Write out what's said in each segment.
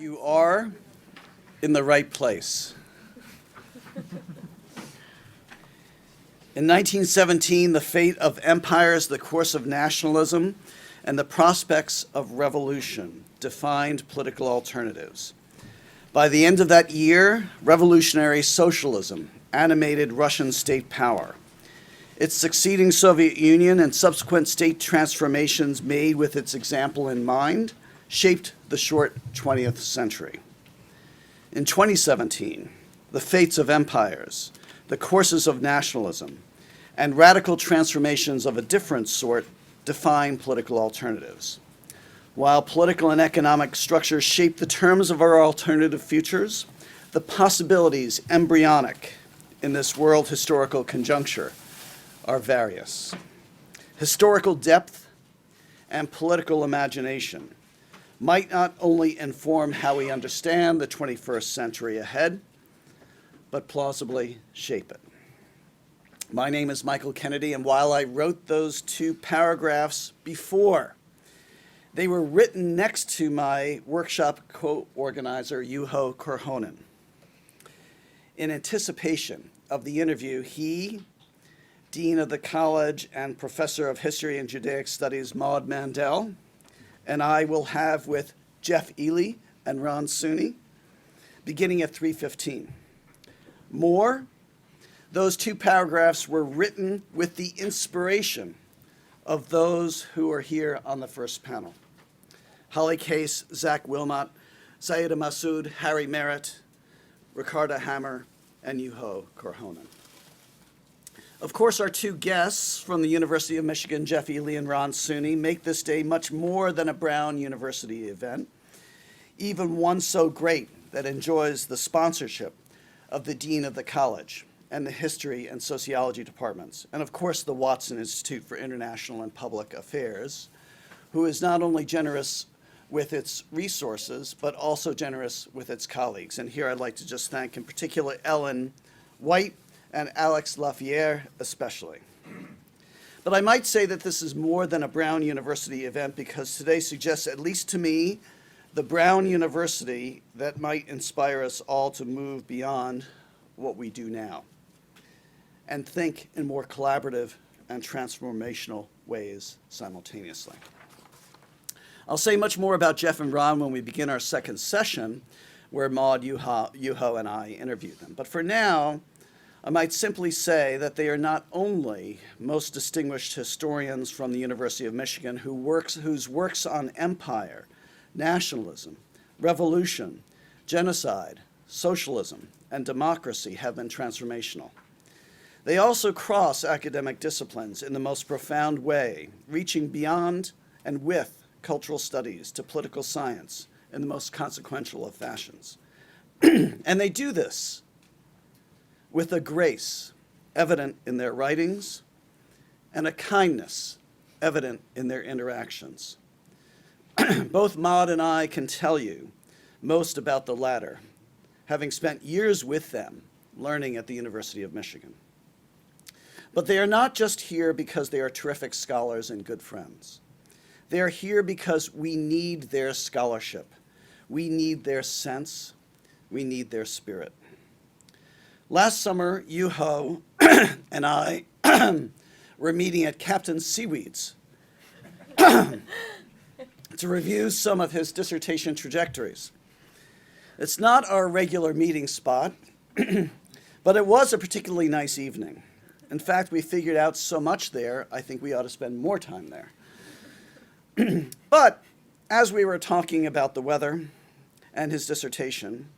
You are in the right place. In 1917, the fate of empires, the course of nationalism, and the prospects of revolution defined political alternatives. By the end of that year, revolutionary socialism animated Russian state power. Its succeeding Soviet Union and subsequent state transformations made with its example in mind shaped the short 20th century. In 2017, the fates of empires, the courses of nationalism, and radical transformations of a different sort define political alternatives. While political and economic structures shape the terms of our alternative futures, the possibilities embryonic in this world historical conjuncture are various. Historical depth and political imagination might not only inform how we understand the 21st century ahead, but plausibly shape it. My name is Michael Kennedy, and while I wrote those two paragraphs before, they were written next to my workshop co-organizer, Juho Korhonen. In anticipation of the interview, he, Dean of the College and Professor of History and Judaic Studies, Maud Mandel, and I will have with Jeff Ely and Ron Sunni, beginning at 3:15. More, those two paragraphs were written with the inspiration of those who are here on the first panel. Holly Case, Zach Wilmot, Syeda Masoud, Harry Merritt, Ricarda Hammer, and Juho Korhonen. Of course, our two guests from the University of Michigan, Jeff Ely and Ron Sunni, make this day much more than a Brown University event, even one so great that enjoys the sponsorship of the Dean of the College and the History and Sociology departments, and of course the Watson Institute for International and Public Affairs, who is not only generous with its resources, but also generous with its colleagues. And here I'd like to just thank in particular Ellen White and Alex Lafayette especially. But I might say that this is more than a Brown University event because today suggests, at least to me, the Brown University that might inspire us all to move beyond what we do now and think in more collaborative and transformational ways simultaneously. I'll say much more about Jeff and Ron when we begin our second session, where Maud, Juho, and I interview them. But for now, I might simply say that they are not only most distinguished historians from the University of Michigan whose works on empire, nationalism, revolution, genocide, socialism, and democracy have been transformational. They also cross academic disciplines in the most profound way, reaching beyond and with cultural studies to political science in the most consequential of fashions. And they do this with a grace evident in their writings and a kindness evident in their interactions. Both Maud and I can tell you most about the latter, having spent years with them learning at the University of Michigan. But they are not just here because they are terrific scholars and good friends. They are here because we need their scholarship. We need their sense. We need their spirit. Last summer, Juho and I were meeting at Captain Seaweed's to review some of his dissertation trajectories. It's not our regular meeting spot, but it was a particularly nice evening. In fact, we figured out so much there, I think we ought to spend more time there. But as we were talking about the weather and his dissertation,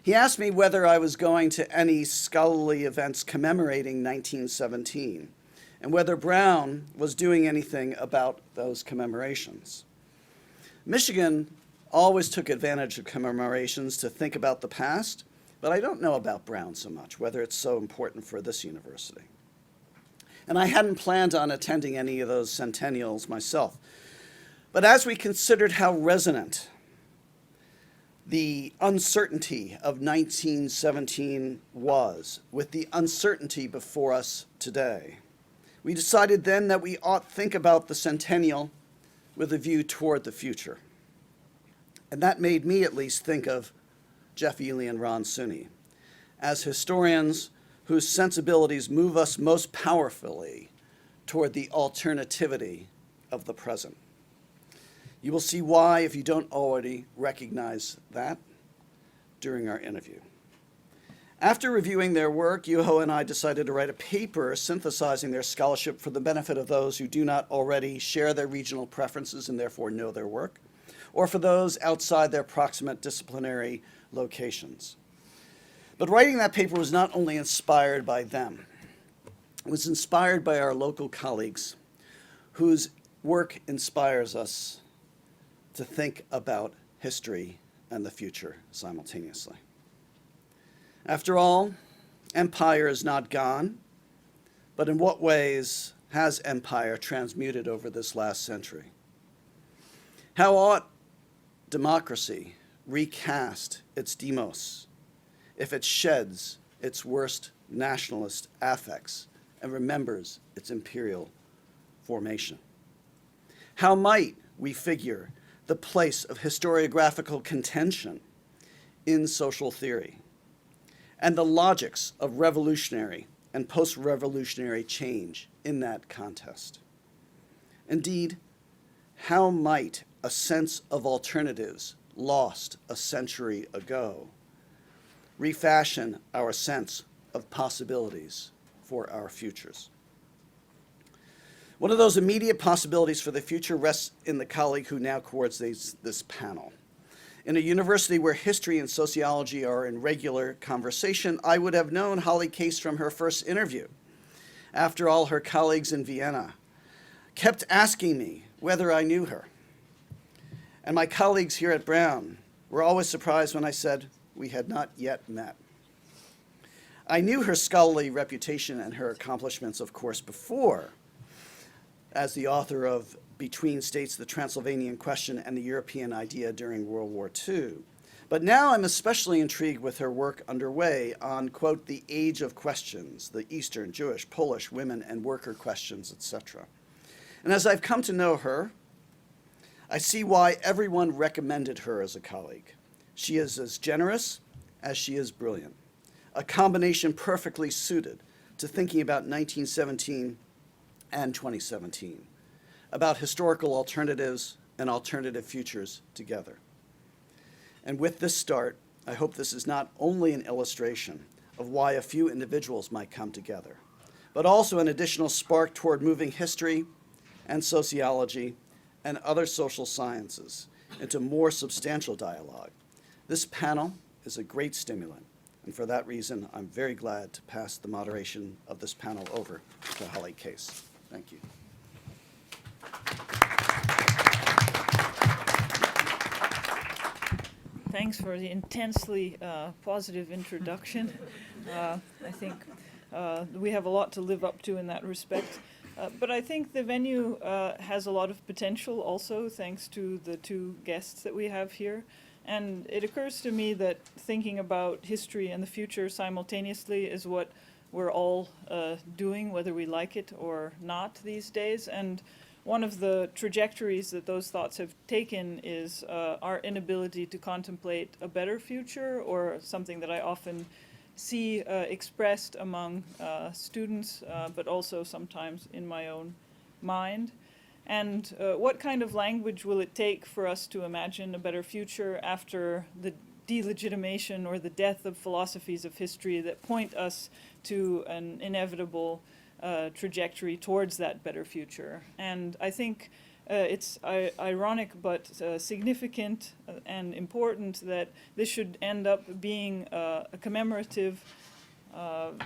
he asked me whether I was going to any scholarly events commemorating 1917 and whether Brown was doing anything about those commemorations. Michigan always took advantage of commemorations to think about the past, but I don't know about Brown so much, whether it's so important for this university. And I hadn't planned on attending any of those centennials myself. But as we considered how resonant the uncertainty of 1917 was with the uncertainty before us today, we decided then that we ought to think about the centennial with a view toward the future. And that made me at least think of Jeff Ely and Ron Suney as historians whose sensibilities move us most powerfully toward the alternativity of the present. You will see why if you don't already recognize that during our interview. After reviewing their work, Juho and I decided to write a paper synthesizing their scholarship for the benefit of those who do not already share their regional preferences and therefore know their work, or for those outside their proximate disciplinary locations. But writing that paper was not only inspired by them, it was inspired by our local colleagues whose work inspires us to think about history and the future simultaneously. After all, empire is not gone, but in what ways has empire transmuted over this last century? How ought democracy recast its demos if it sheds its worst nationalist affects and remembers its imperial formation? How might we figure the place of historiographical contention in social theory and the logics of revolutionary and post-revolutionary change in that contest? Indeed, how might a sense of alternatives lost a century ago refashion our sense of possibilities for our futures? One of those immediate possibilities for the future rests in the colleague who now coordinates this panel. In a university where history and sociology are in regular conversation, I would have known Holly Case from her first interview. After all, her colleagues in Vienna kept asking me whether I knew her. And my colleagues here at Brown were always surprised when I said we had not yet met. I knew her scholarly reputation and her accomplishments, of course, before, as the author of Between States, the Transylvanian Question and the European Idea during World War II. But now I'm especially intrigued with her work underway on, quote, the age of questions, the Eastern, Jewish, Polish, women and worker questions, etc. And as I've come to know her, I see why everyone recommended her as a colleague. She is as generous as she is brilliant, a combination perfectly suited to thinking about 1917 and 2017, about historical alternatives and alternative futures together. And with this start, I hope this is not only an illustration of why a few individuals might come together, but also an additional spark toward moving history and sociology and other social sciences into more substantial dialogue. This panel is a great stimulant, and for that reason, I'm very glad to pass the moderation of this panel over to Holly Case. Thank you. Thanks for the intensely positive introduction. I think we have a lot to live up to in that respect. But I think the venue has a lot of potential also, thanks to the two guests that we have here. And it occurs to me that thinking about history and the future simultaneously is what we're all doing, whether we like it or not these days. And one of the trajectories that those thoughts have taken is our inability to contemplate a better future, or something that I often see expressed among students, but also sometimes in my own mind. And what kind of language will it take for us to imagine a better future after the delegitimation or the death of philosophies of history that point us to an inevitable trajectory towards that better future? And I think it's ironic but significant and important that this should end up being a commemorative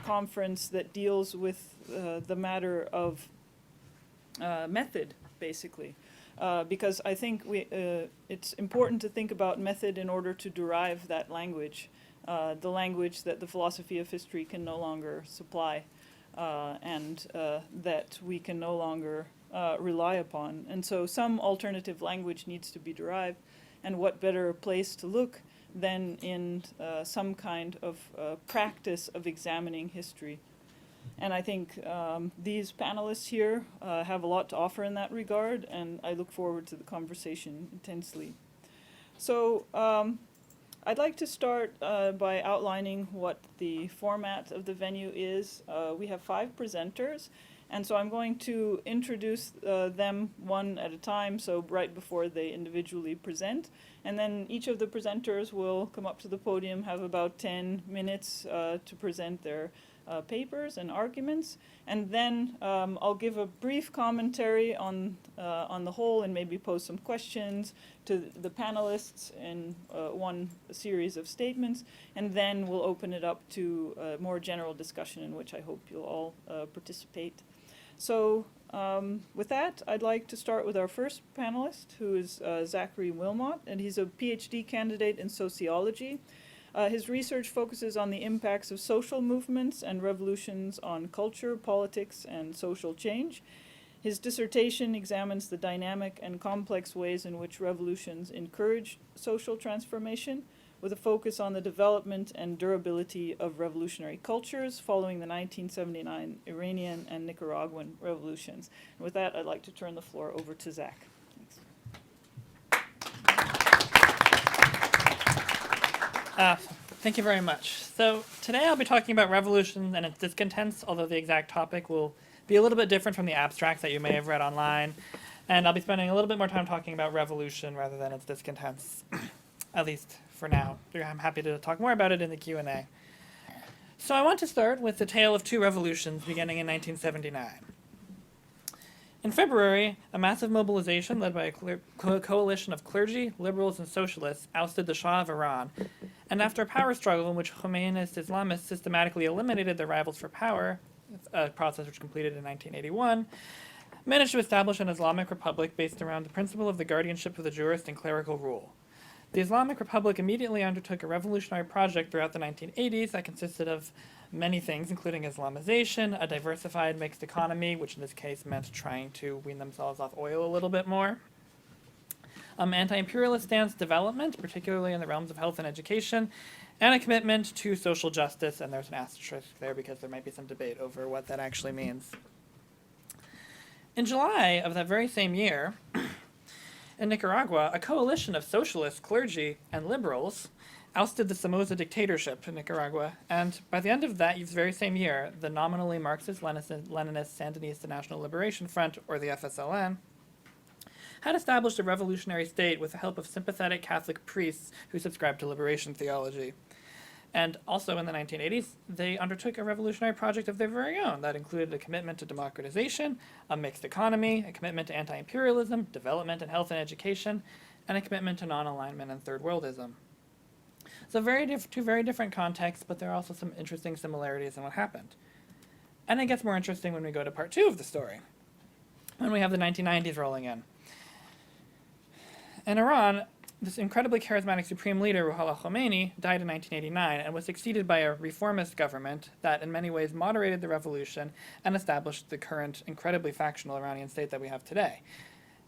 conference that deals with the matter of method, basically. Because I think it's important to think about method in order to derive that language, the language that the philosophy of history can no longer supply, and that we can no longer rely upon. And so some alternative language needs to be derived, and what better place to look than in some kind of practice of examining history. And I think these panelists here have a lot to offer in that regard, and I look forward to the conversation intensely. So I'd like to start by outlining what the format of the venue is. We have 5 presenters, and so I'm going to introduce them one at a time, so right before they individually present. And then each of the presenters will come up to the podium, have about 10 minutes to present their papers and arguments. And then I'll give a brief commentary on the whole and maybe pose some questions to the panelists in one series of statements. And then we'll open it up to a more general discussion in which I hope you'll all participate. So with that, I'd like to start with our first panelist, who is Zachary Wilmot, and he's a PhD candidate in sociology. His research focuses on the impacts of social movements and revolutions on culture, politics, and social change. His dissertation examines the dynamic and complex ways in which revolutions encourage social transformation, with a focus on the development and durability of revolutionary cultures following the 1979 Iranian and Nicaraguan revolutions. And with that, I'd like to turn the floor over to Zach. Thanks. Thank you very much. So today I'll be talking about revolution and its discontents, although the exact topic will be a little bit different from the abstracts that you may have read online. And I'll be spending a little bit more time talking about revolution rather than its discontents, at least for now. I'm happy to talk more about it in the Q&A. So I want to start with the tale of 2 revolutions beginning in 1979. In February, a massive mobilization led by a coalition of clergy, liberals, and socialists ousted the Shah of Iran, and after a power struggle in which Khomeiniist Islamists systematically eliminated their rivals for power, a process which completed in 1981, managed to establish an Islamic republic based around the principle of the guardianship of the jurist and clerical rule. The Islamic Republic immediately undertook a revolutionary project throughout the 1980s that consisted of many things, including Islamization, a diversified mixed economy, which in this case meant trying to wean themselves off oil a little bit more, anti-imperialist stance development, particularly in the realms of health and education, and a commitment to social justice, and there's an asterisk there because there might be some debate over what that actually means. In July of that very same year, in Nicaragua, a coalition of socialists, clergy, and liberals ousted the Somoza dictatorship in Nicaragua, and by the end of that very same year, the nominally Marxist-Leninist Sandinista National Liberation Front, or the FSLN, had established a revolutionary state with the help of sympathetic Catholic priests who subscribed to liberation theology. And also in the 1980s, they undertook a revolutionary project of their very own that included a commitment to democratization, a mixed economy, a commitment to anti-imperialism, development in health and education, and a commitment to non-alignment and third worldism. So two very different contexts, but there are also some interesting similarities in what happened. And it gets more interesting when we go to part 2 of the story, when we have the 1990s rolling in. In Iran, this incredibly charismatic supreme leader, Ruhollah Khomeini, died in 1989 and was succeeded by a reformist government that in many ways moderated the revolution and established the current incredibly factional Iranian state that we have today.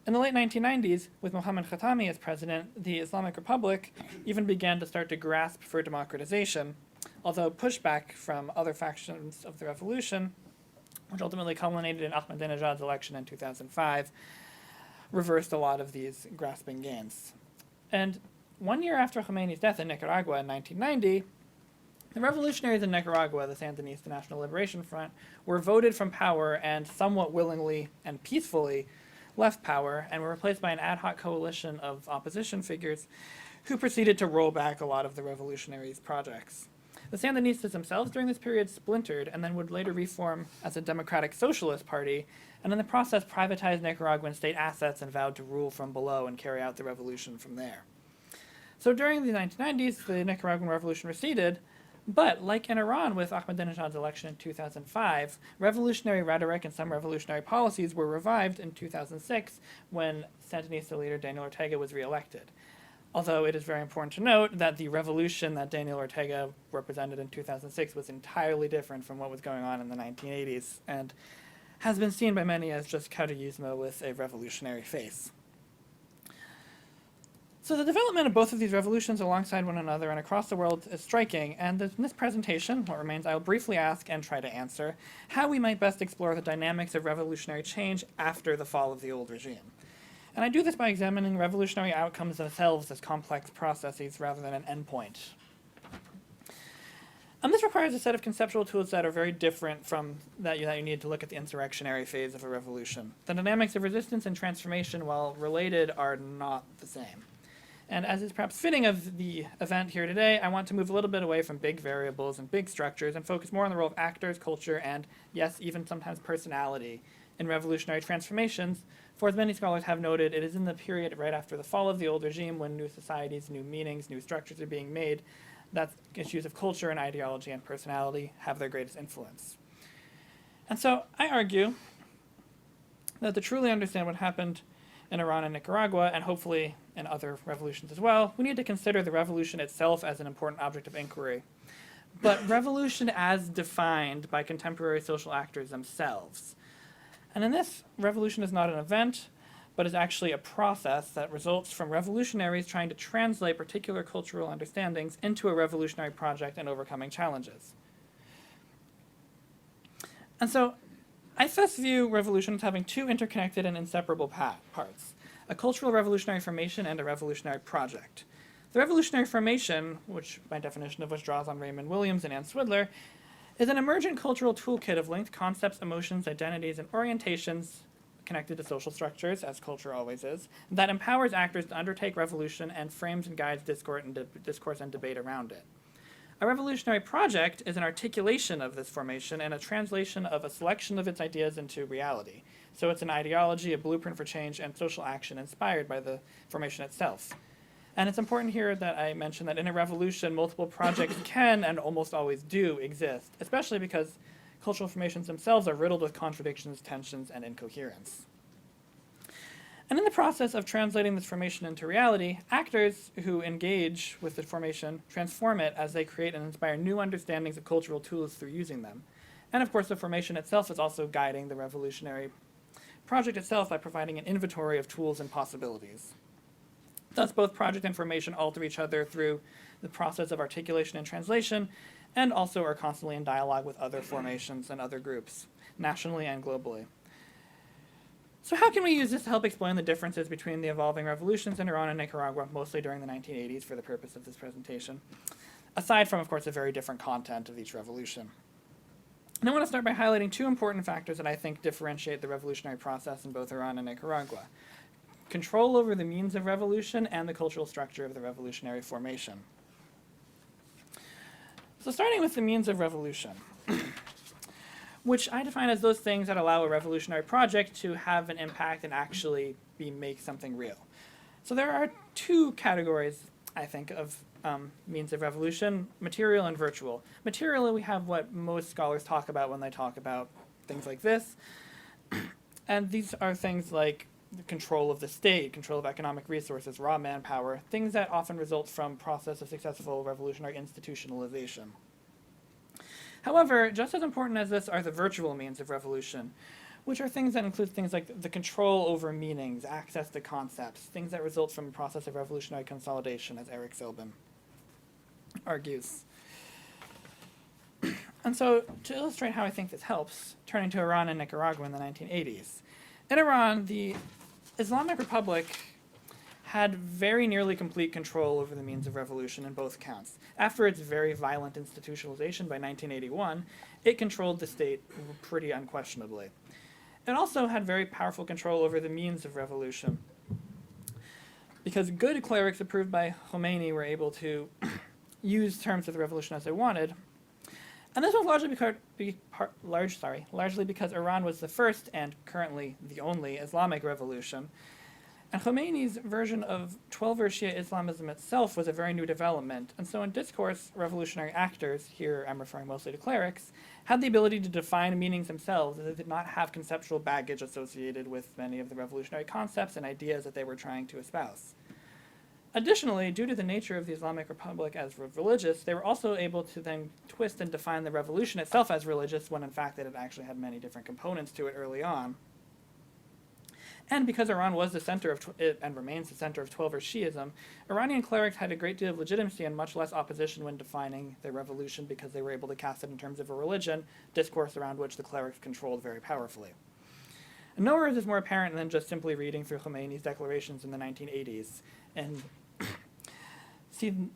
In the late 1990s, with Mohammad Khatami as president, the Islamic Republic even began to start to grasp for democratization, although pushback from other factions of the revolution, which ultimately culminated in Ahmadinejad's election in 2005, reversed a lot of these grasping gains. And 1 year after Khomeini's death in Nicaragua in 1990, the revolutionaries in Nicaragua, the Sandinista National Liberation Front, were voted from power and somewhat willingly and peacefully left power and were replaced by an ad hoc coalition of opposition figures who proceeded to roll back a lot of the revolutionaries' projects. The Sandinistas themselves during this period splintered and then would later reform as a democratic socialist party, and in the process privatized Nicaraguan state assets and vowed to rule from below and carry out the revolution from there. So during the 1990s, the Nicaraguan revolution receded, but like in Iran with Ahmadinejad's election in 2005, revolutionary rhetoric and some revolutionary policies were revived in 2006 when Sandinista leader Daniel Ortega was reelected. Although it is very important to note that the revolution that Daniel Ortega represented in 2006 was entirely different from what was going on in the 1980s, and has been seen by many as just Caudillismo with a revolutionary face. So the development of both of these revolutions alongside one another and across the world is striking, and in this presentation, what remains, I'll briefly ask and try to answer how we might best explore the dynamics of revolutionary change after the fall of the old regime. And I do this by examining revolutionary outcomes themselves as complex processes rather than an endpoint. And this requires a set of conceptual tools that are very different from that you need to look at the insurrectionary phase of a revolution. The dynamics of resistance and transformation, while related, are not the same. And as is perhaps fitting of the event here today, I want to move a little bit away from big variables and big structures and focus more on the role of actors, culture, and, yes, even sometimes personality in revolutionary transformations. For as many scholars have noted, it is in the period right after the fall of the old regime when new societies, new meanings, new structures are being made that issues of culture and ideology and personality have their greatest influence. And so I argue that to truly understand what happened in Iran and Nicaragua, and hopefully in other revolutions as well, we need to consider the revolution itself as an important object of inquiry. But revolution as defined by contemporary social actors themselves. And in this, revolution is not an event, but is actually a process that results from revolutionaries trying to translate particular cultural understandings into a revolutionary project and overcoming challenges. And so I thus view revolution as having two interconnected and inseparable parts, a cultural revolutionary formation and a revolutionary project. The revolutionary formation, which by definition of which draws on Raymond Williams and Ann Swidler, is an emergent cultural toolkit of linked concepts, emotions, identities, and orientations connected to social structures, as culture always is, that empowers actors to undertake revolution and frames and guides discourse and debate around it. A revolutionary project is an articulation of this formation and a translation of a selection of its ideas into reality. So it's an ideology, a blueprint for change, and social action inspired by the formation itself. And it's important here that I mention that in a revolution, multiple projects can and almost always do exist, especially because cultural formations themselves are riddled with contradictions, tensions, and incoherence. And in the process of translating this formation into reality, actors who engage with the formation transform it as they create and inspire new understandings of cultural tools through using them. And of course, the formation itself is also guiding the revolutionary project itself by providing an inventory of tools and possibilities. Thus, both project and formation alter each other through the process of articulation and translation, and also are constantly in dialogue with other formations and other groups, nationally and globally. So how can we use this to help explain the differences between the evolving revolutions in Iran and Nicaragua, mostly during the 1980s for the purpose of this presentation, aside from, of course, the very different content of each revolution? And I want to start by highlighting two important factors that I think differentiate the revolutionary process in both Iran and Nicaragua: control over the means of revolution and the cultural structure of the revolutionary formation. So starting with the means of revolution, which I define as those things that allow a revolutionary project to have an impact and actually make something real. So there are two categories, I think, of means of revolution: material and virtual. Materially, we have what most scholars talk about when they talk about things like this. And these are things like the control of the state, control of economic resources, raw manpower, things that often result from process of successful revolutionary institutionalization. However, just as important as this are the virtual means of revolution, which are things that include things like the control over meanings, access to concepts, things that result from a process of revolutionary consolidation, as Eric Silbin argues. And so, to illustrate how I think this helps, turning to Iran and Nicaragua in the 1980s. In Iran, the Islamic Republic had very nearly complete control over the means of revolution in both accounts. After its very violent institutionalization by 1981, it controlled the state pretty unquestionably. It also had very powerful control over the means of revolution, because good clerics approved by Khomeini were able to use terms of the revolution as they wanted. And this was largely because Iran was the first and currently the only Islamic revolution. And Khomeini's version of 12-er Shia Islamism itself was a very new development. And so in discourse, revolutionary actors, here I'm referring mostly to clerics, had the ability to define meanings themselves, and they did not have conceptual baggage associated with many of the revolutionary concepts and ideas that they were trying to espouse. Additionally, due to the nature of the Islamic Republic as religious, they were also able to then twist and define the revolution itself as religious, when in fact it had actually had many different components to it early on. And because Iran was the center of, and remains the center of 12-er Shiism, Iranian clerics had a great deal of legitimacy and much less opposition when defining their revolution, because they were able to cast it in terms of a religion, discourse around which the clerics controlled very powerfully. And nowhere is this more apparent than just simply reading through Khomeini's declarations in the 1980s and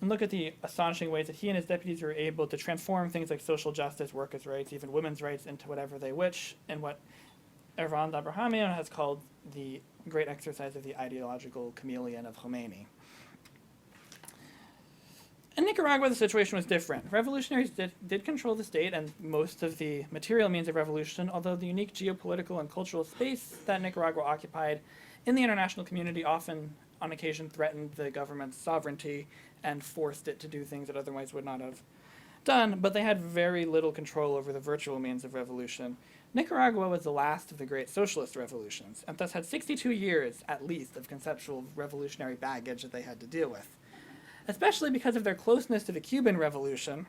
look at the astonishing ways that he and his deputies were able to transform things like social justice, workers' rights, even women's rights into whatever they wish, in what Ervan Abrahamian has called the great exercise of the ideological chameleon of Khomeini. In Nicaragua, the situation was different. Revolutionaries did control the state and most of the material means of revolution, although the unique geopolitical and cultural space that Nicaragua occupied in the international community often, on occasion, threatened the government's sovereignty and forced it to do things it otherwise would not have done, but they had very little control over the virtual means of revolution. Nicaragua was the last of the great socialist revolutions, and thus had 62 years, at least, of conceptual revolutionary baggage that they had to deal with. Especially because of their closeness to the Cuban Revolution,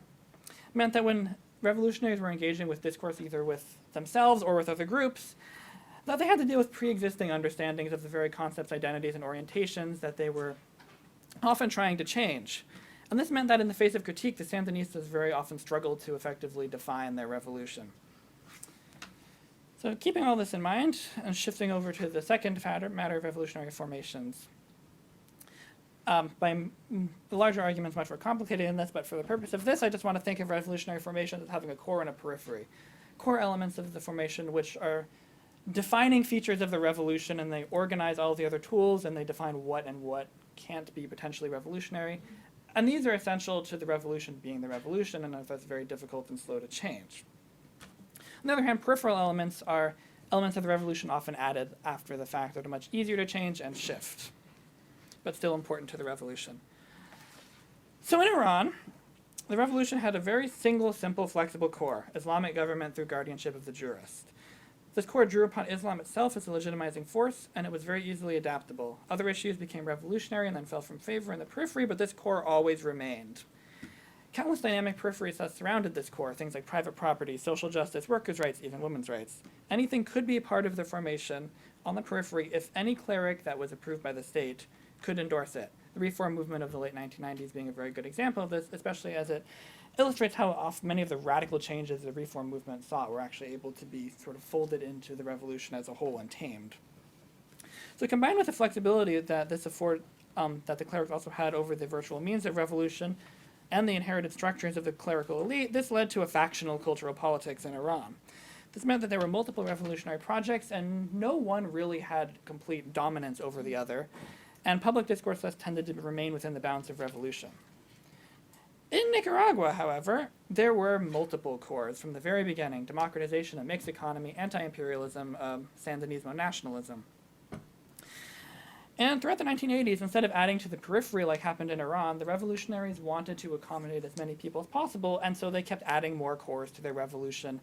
meant that when revolutionaries were engaging with discourse either with themselves or with other groups, that they had to deal with pre-existing understandings of the very concepts, identities, and orientations that they were often trying to change. And this meant that in the face of critique, the Sandinistas very often struggled to effectively define their revolution. So keeping all this in mind, and shifting over to the second matter of revolutionary formations. The larger argument's much more complicated in this, but for the purpose of this, I just want to think of revolutionary formations as having a core and a periphery. Core elements of the formation which are defining features of the revolution, and they organize all the other tools, and they define what and what can't be potentially revolutionary. And these are essential to the revolution being the revolution, and that's very difficult and slow to change. On the other hand, peripheral elements are elements of the revolution often added after the fact that are much easier to change and shift, but still important to the revolution. So in Iran, the revolution had a very single, simple, flexible core, Islamic government through guardianship of the jurist. This core drew upon Islam itself as a legitimizing force, and it was very easily adaptable. Other issues became revolutionary and then fell from favor in the periphery, but this core always remained. Countless dynamic peripheries thus surrounded this core, things like private property, social justice, workers' rights, even women's rights. Anything could be a part of the formation on the periphery if any cleric that was approved by the state could endorse it. The reform movement of the late 1990s being a very good example of this, especially as it illustrates how often many of the radical changes the reform movement sought were actually able to be sort of folded into the revolution as a whole and tamed. So combined with the flexibility that this that the clerics also had over the virtual means of revolution and the inherited structures of the clerical elite, this led to a factional cultural politics in Iran. This meant that there were multiple revolutionary projects, and no one really had complete dominance over the other, and public discourse thus tended to remain within the bounds of revolution. In Nicaragua, however, there were multiple cores from the very beginning: democratization, a mixed economy, anti-imperialism, Sandinismo, nationalism. And throughout the 1980s, instead of adding to the periphery like happened in Iran, the revolutionaries wanted to accommodate as many people as possible, and so they kept adding more cores to their revolution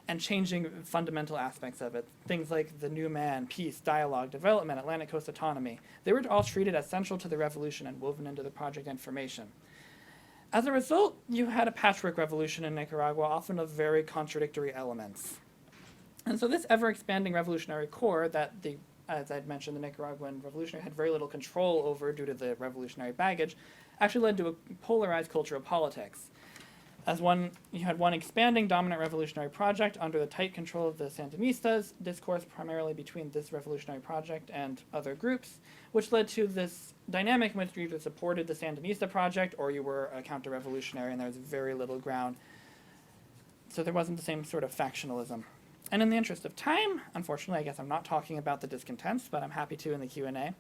and changing fundamental aspects of it. Things like the new man, peace, dialogue, development, Atlantic Coast autonomy. They were all treated as central to the revolution and woven into the project information. As a result, you had a patchwork revolution in Nicaragua, often of very contradictory elements. And so this ever-expanding revolutionary core that as I'd mentioned, the Nicaraguan revolutionary had very little control over due to the revolutionary baggage, actually led to a polarized culture of politics. You had one expanding dominant revolutionary project under the tight control of the Sandinistas, discourse primarily between this revolutionary project and other groups, which led to this dynamic in which you either supported the Sandinista project or you were a counter-revolutionary, and there was very little ground. So there wasn't the same sort of factionalism. And in the interest of time, unfortunately, I guess I'm not talking about the discontents, but I'm happy to in the Q&A.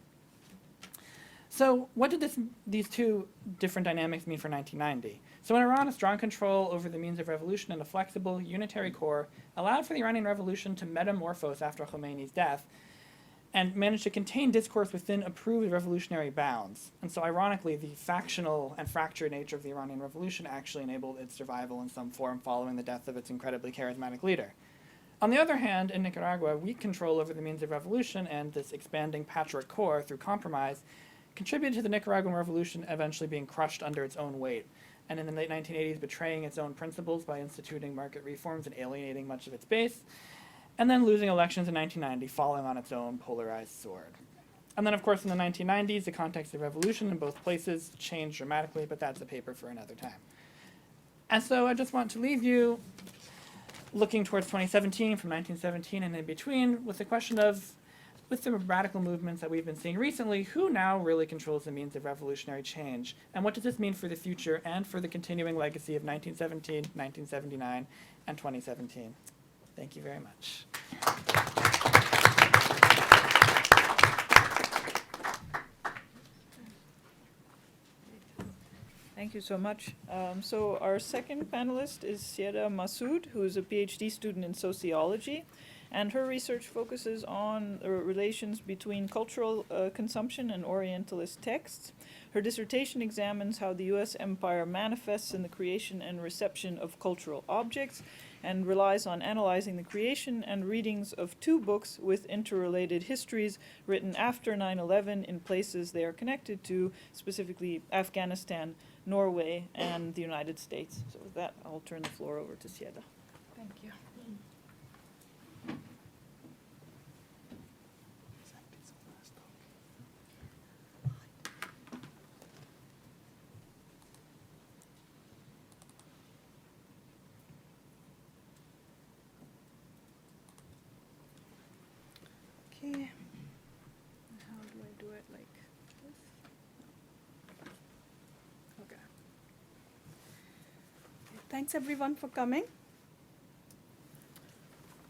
So what did these two different dynamics mean for 1990? So in Iran, a strong control over the means of revolution and a flexible, unitary core allowed for the Iranian Revolution to metamorphose after Khomeini's death and managed to contain discourse within approved revolutionary bounds. And so ironically, the factional and fractured nature of the Iranian Revolution actually enabled its survival in some form following the death of its incredibly charismatic leader. On the other hand, in Nicaragua, weak control over the means of revolution and this expanding patchwork core through compromise contributed to the Nicaraguan Revolution eventually being crushed under its own weight, and in the late 1980s betraying its own principles by instituting market reforms and alienating much of its base, and then losing elections in 1990, falling on its own polarized sword. And then, of course, in the 1990s, the context of revolution in both places changed dramatically, but that's a paper for another time. And so I just want to leave you looking towards 2017, from 1917 and in between, with the question of, with the radical movements that we've been seeing recently, who now really controls the means of revolutionary change? And what does this mean for the future and for the continuing legacy of 1917, 1979, and 2017? Thank you very much. Thank you so much. So our second panelist is Syeda Massoud, who is a PhD student in sociology, and her research focuses on relations between cultural consumption and Orientalist texts. Her dissertation examines how the US empire manifests in the creation and reception of cultural objects, and relies on analyzing the creation and readings of two books with interrelated histories written after 9/11 in places they are connected to, specifically Afghanistan, Norway, and the United States. So with that, I'll turn the floor over to Syeda. Thank you. Okay. How do I do it like this? Okay. Thanks everyone for coming.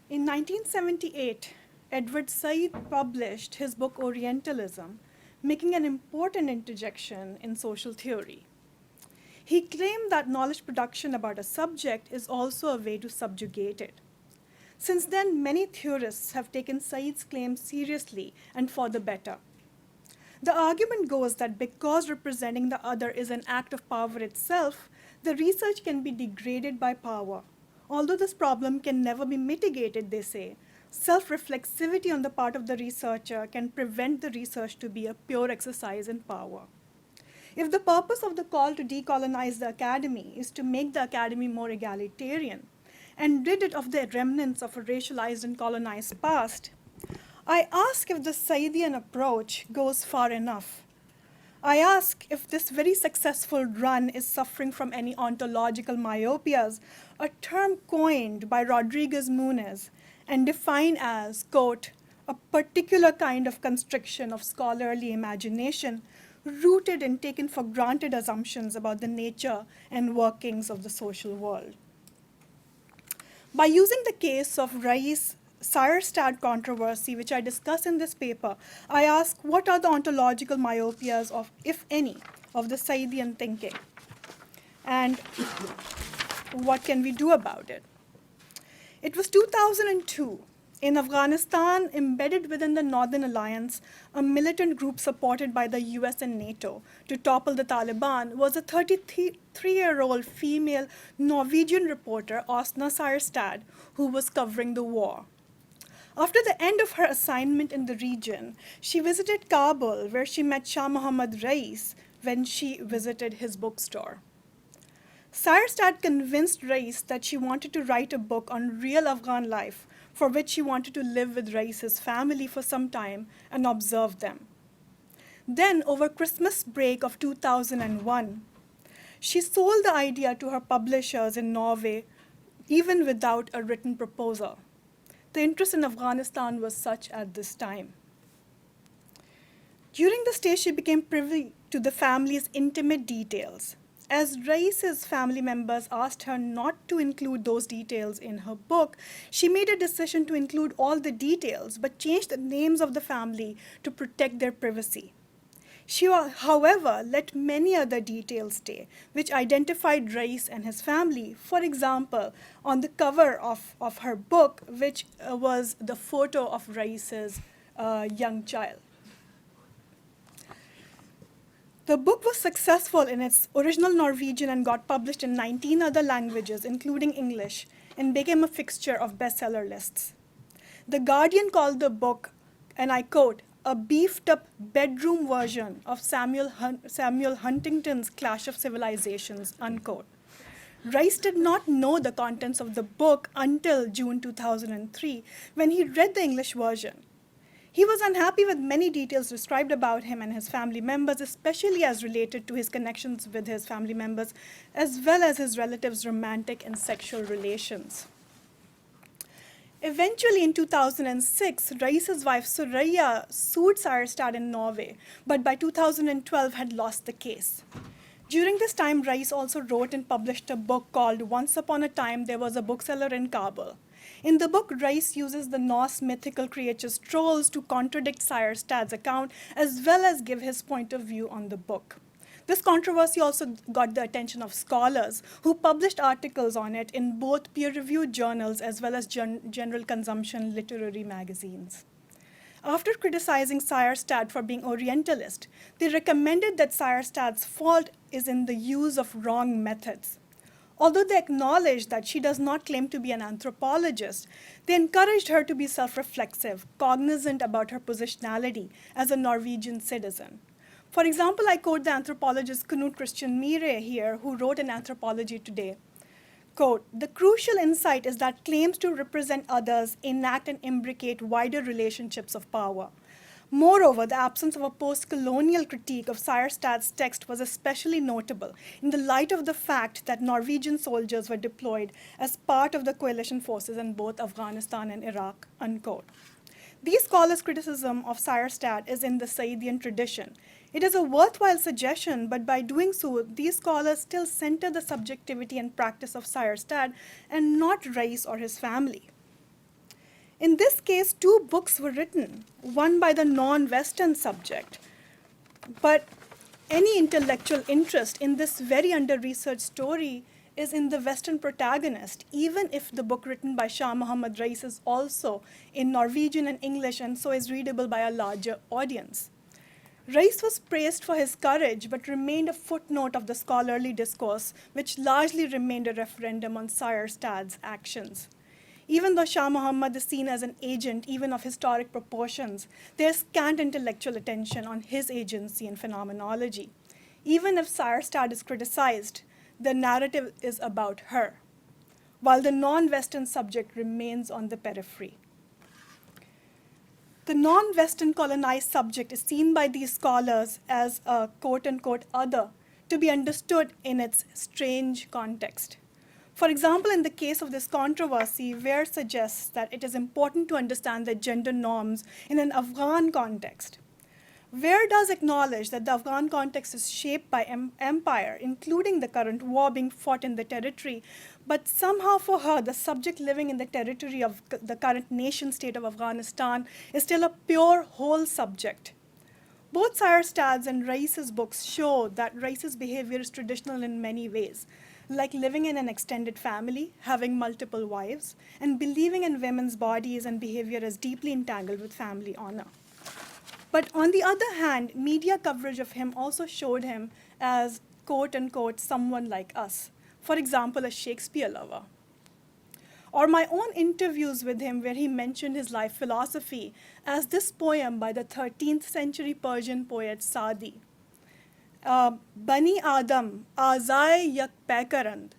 In 1978, Edward Said published his book Orientalism, making an important interjection in social theory. He claimed that knowledge production about a subject is also a way to subjugate it. Since then, many theorists have taken Said's claims seriously and for the better. The argument goes that because representing the other is an act of power itself, the research can be degraded by power. Although this problem can never be mitigated, they say, self-reflexivity on the part of the researcher can prevent the research to be a pure exercise in power. If the purpose of the call to decolonize the academy is to make the academy more egalitarian and rid it of the remnants of a racialized and colonized past, I ask if the Saidian approach goes far enough. I ask if this very successful run is suffering from any ontological myopias, a term coined by Rodriguez Muniz and defined as, quote, a particular kind of constriction of scholarly imagination rooted in taken for granted assumptions about the nature and workings of the social world. By using the case of Reis-Seierstadt controversy, which I discuss in this paper, I ask what are the ontological myopias of, if any, of the Saidian thinking? And what can we do about it? It was 2002. In Afghanistan, embedded within the Northern Alliance, a militant group supported by the US and NATO to topple the Taliban was a 33-year-old female Norwegian reporter, Åsna Seierstad, who was covering the war. After the end of her assignment in the region, she visited Kabul, where she met Shah Mohammad Reis when she visited his bookstore. Seierstad convinced Reis that she wanted to write a book on real Afghan life, for which she wanted to live with Reis's family for some time and observe them. Then, over Christmas break of 2001, she sold the idea to her publishers in Norway, even without a written proposal. The interest in Afghanistan was such at this time. During the stay, she became privy to the family's intimate details. As Reis's family members asked her not to include those details in her book, she made a decision to include all the details, but changed the names of the family to protect their privacy. She, however, let many other details stay, which identified Reis and his family. For example, on the cover of her book, which was the photo of Reis's young child. The book was successful in its original Norwegian and got published in 19 other languages, including English, and became a fixture of bestseller lists. The Guardian called the book, and I quote, a beefed-up bedroom version of Samuel Huntington's Clash of Civilizations, unquote. Reis did not know the contents of the book until June 2003, when he read the English version. He was unhappy with many details described about him and his family members, especially as related to his connections with his family members, as well as his relatives' romantic and sexual relations. Eventually, in 2006, Reis's wife Soraya sued Seierstad in Norway, but by 2012 had lost the case. During this time, Reis also wrote and published a book called Once Upon a Time There Was a Bookseller in Kabul. In the book, Reis uses the Norse mythical creatures trolls to contradict Seierstad's account, as well as give his point of view on the book. This controversy also got the attention of scholars who published articles on it in both peer-reviewed journals as well as general consumption literary magazines. After criticizing Seierstad for being Orientalist, they recommended that Seierstad's fault is in the use of wrong methods. Although they acknowledged that she does not claim to be an anthropologist, they encouraged her to be self-reflexive, cognizant about her positionality as a Norwegian citizen. For example, I quote the anthropologist Knut Christian Mire here, who wrote in Anthropology Today, quote, "The crucial insight is that claims to represent others enact and imbricate wider relationships of power. Moreover, the absence of a post-colonial critique of Seierstad's text was especially notable in the light of the fact that Norwegian soldiers were deployed as part of the coalition forces in both Afghanistan and Iraq," unquote. These scholars' criticism of Seierstad is in the Syedian tradition. It is a worthwhile suggestion, but by doing so, these scholars still center the subjectivity and practice of Seierstad and not Reis or his family. In this case, two books were written, one by the non-Western subject, but any intellectual interest in this very under-researched story is in the Western protagonist, even if the book written by Shah Muhammad Reis is also in Norwegian and English and so is readable by a larger audience. Reis was praised for his courage, but remained a footnote of the scholarly discourse, which largely remained a referendum on Seierstad's actions. Even though Shah Muhammad is seen as an agent, even of historic proportions, there is scant intellectual attention on his agency and phenomenology. Even if Seierstad is criticized, the narrative is about her, while the non-Western subject remains on the periphery. The non-Western colonized subject is seen by these scholars as a quote-unquote other, to be understood in its strange context. For example, in the case of this controversy, Weir suggests that it is important to understand the gender norms in an Afghan context. Weir does acknowledge that the Afghan context is shaped by empire, including the current war being fought in the territory, but somehow for her, the subject living in the territory of the current nation-state of Afghanistan is still a pure whole subject. Both Seierstad's and Reis's books show that Reis's behavior is traditional in many ways, like living in an extended family, having multiple wives, and believing in women's bodies and behavior as deeply entangled with family honor. But on the other hand, media coverage of him also showed him as, quote-unquote, someone like us. For example, a Shakespeare lover. Or my own interviews with him where he mentioned his life philosophy as this poem by the 13th century Persian poet Sadi. Bani Adam azay yak pekarand,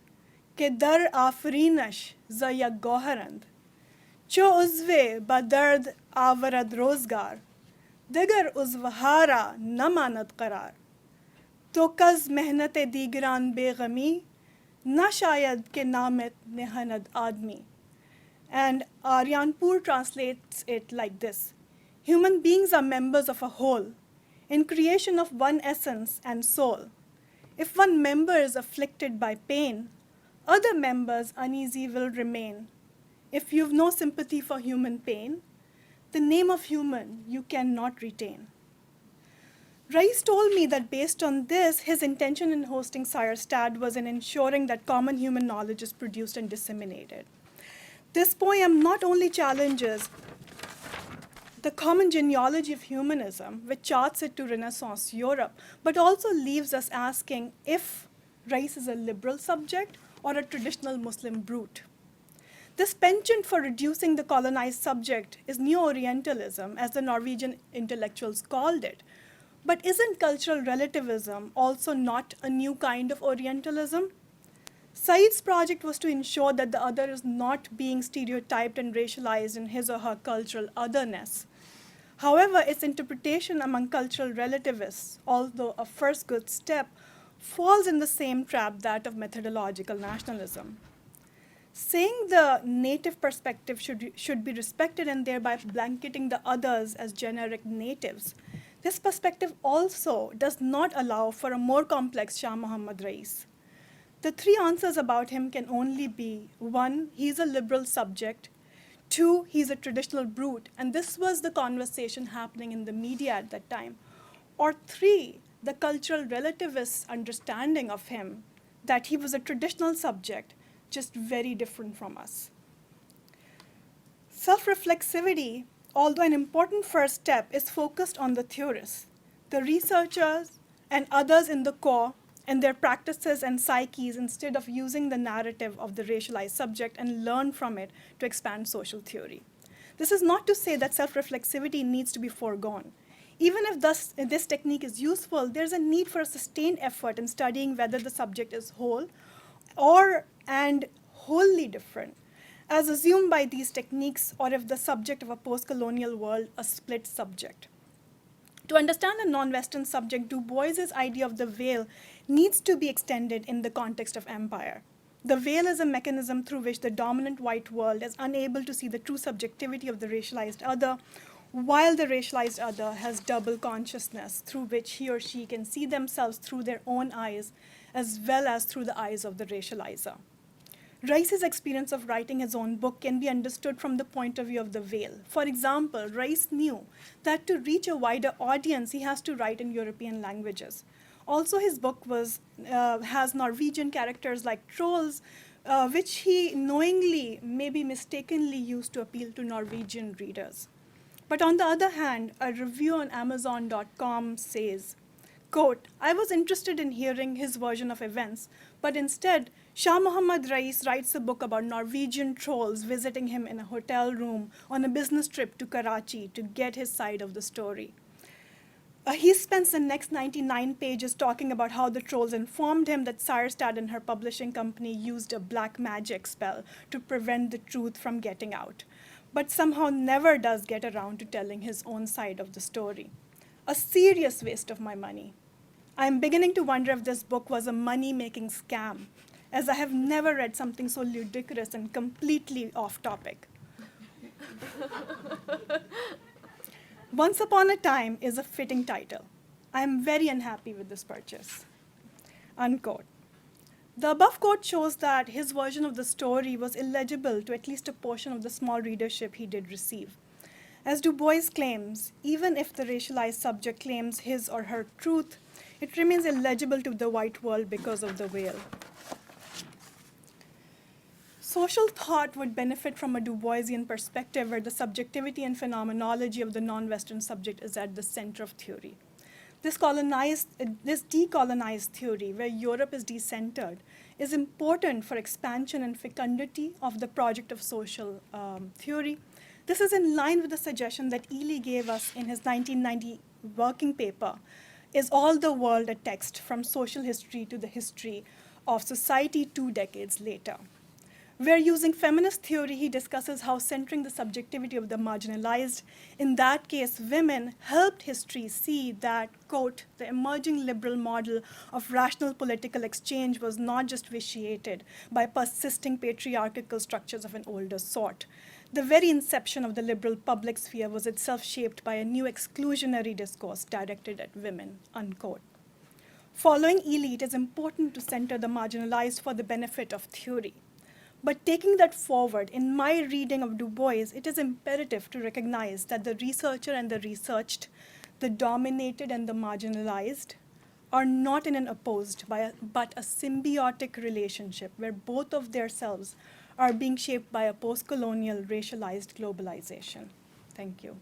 ke dar afrinash za yak goharand, cho uzve badard avarad rozgar, digar uzvahara namanad qarar, to kaz mehnate digran begami, na shayad ke namet nehanad admi. And Aryanpur translates it like this: human beings are members of a whole, in creation of one essence and soul. If one member is afflicted by pain, other members uneasy will remain. If you've no sympathy for human pain, the name of human you cannot retain. Reis told me that based on this, his intention in hosting Seierstad was in ensuring that common human knowledge is produced and disseminated. This poem not only challenges the common genealogy of humanism, which charts it to Renaissance Europe, but also leaves us asking if Reis is a liberal subject or a traditional Muslim brute. This penchant for reducing the colonized subject is neo-Orientalism, as the Norwegian intellectuals called it. But isn't cultural relativism also not a new kind of Orientalism? Said's project was to ensure that the other is not being stereotyped and racialized in his or her cultural otherness. However, its interpretation among cultural relativists, although a first good step, falls in the same trap, that of methodological nationalism. saying the native perspective should be respected and thereby blanketing the others as generic natives. This perspective also does not allow for a more complex Shah Muhammad Rais. The three answers about him can only be: one, he's a liberal subject; two, he's a traditional brute, and this was the conversation happening in the media at that time; or three, the cultural relativist understanding of him, that he was a traditional subject, just very different from us. Self-reflexivity, although an important first step, is focused on the theorists, the researchers, and others in the core, and their practices and psyches, instead of using the narrative of the racialized subject and learn from it to expand social theory. This is not to say that self-reflexivity needs to be foregone. Even if this technique is useful, there's a need for a sustained effort in studying whether the subject is whole and wholly different, as assumed by these techniques, or if the subject of a post-colonial world, a split subject. To understand a non-Western subject, Dubois's idea of the veil needs to be extended in the context of empire. The veil is a mechanism through which the dominant white world is unable to see the true subjectivity of the racialized other, while the racialized other has double consciousness through which he or she can see themselves through their own eyes as well as through the eyes of the racializer. Rice's experience of writing his own book can be understood from the point of view of the veil. For example, Rice knew that to reach a wider audience, he has to write in European languages. Also, his book has Norwegian characters like trolls, which he knowingly, maybe mistakenly, used to appeal to Norwegian readers. But on the other hand, a review on Amazon.com says, quote, "I was interested in hearing his version of events, but instead, Shah Muhammad Rais writes a book about Norwegian trolls visiting him in a hotel room on a business trip to Karachi to get his side of the story." He spends the next 99 pages talking about how the trolls informed him that Seierstad and her publishing company used a black magic spell to prevent the truth from getting out, but somehow never does get around to telling his own side of the story. A serious waste of my money. I'm beginning to wonder if this book was a money-making scam, as I have never read something so ludicrous and completely off topic. Once Upon a Time is a fitting title. I am very unhappy with this purchase. Unquote. The above quote shows that his version of the story was illegible to at least a portion of the small readership he did receive. As Dubois claims, even if the racialized subject claims his or her truth, it remains illegible to the white world because of the veil. Social thought would benefit from a Duboisian perspective where the subjectivity and phenomenology of the non-Western subject is at the center of theory. This decolonized theory, where Europe is decentered, is important for expansion and fecundity of the project of social theory. This is in line with the suggestion that Ely gave us in his 1990 working paper, Is All the World a Text from Social History to the History of Society 2 decades later. Where using feminist theory, he discusses how centering the subjectivity of the marginalized, in that case women, helped history see that, quote, the emerging liberal model of rational political exchange was not just vitiated by persisting patriarchal structures of an older sort. The very inception of the liberal public sphere was itself shaped by a new exclusionary discourse directed at women, unquote. Following Ely, it is important to center the marginalized for the benefit of theory. But taking that forward, in my reading of Dubois, it is imperative to recognize that the researcher and the researched, the dominated and the marginalized, are not in an opposed but a symbiotic relationship where both of their selves are being shaped by a post-colonial racialized globalization. Thank you.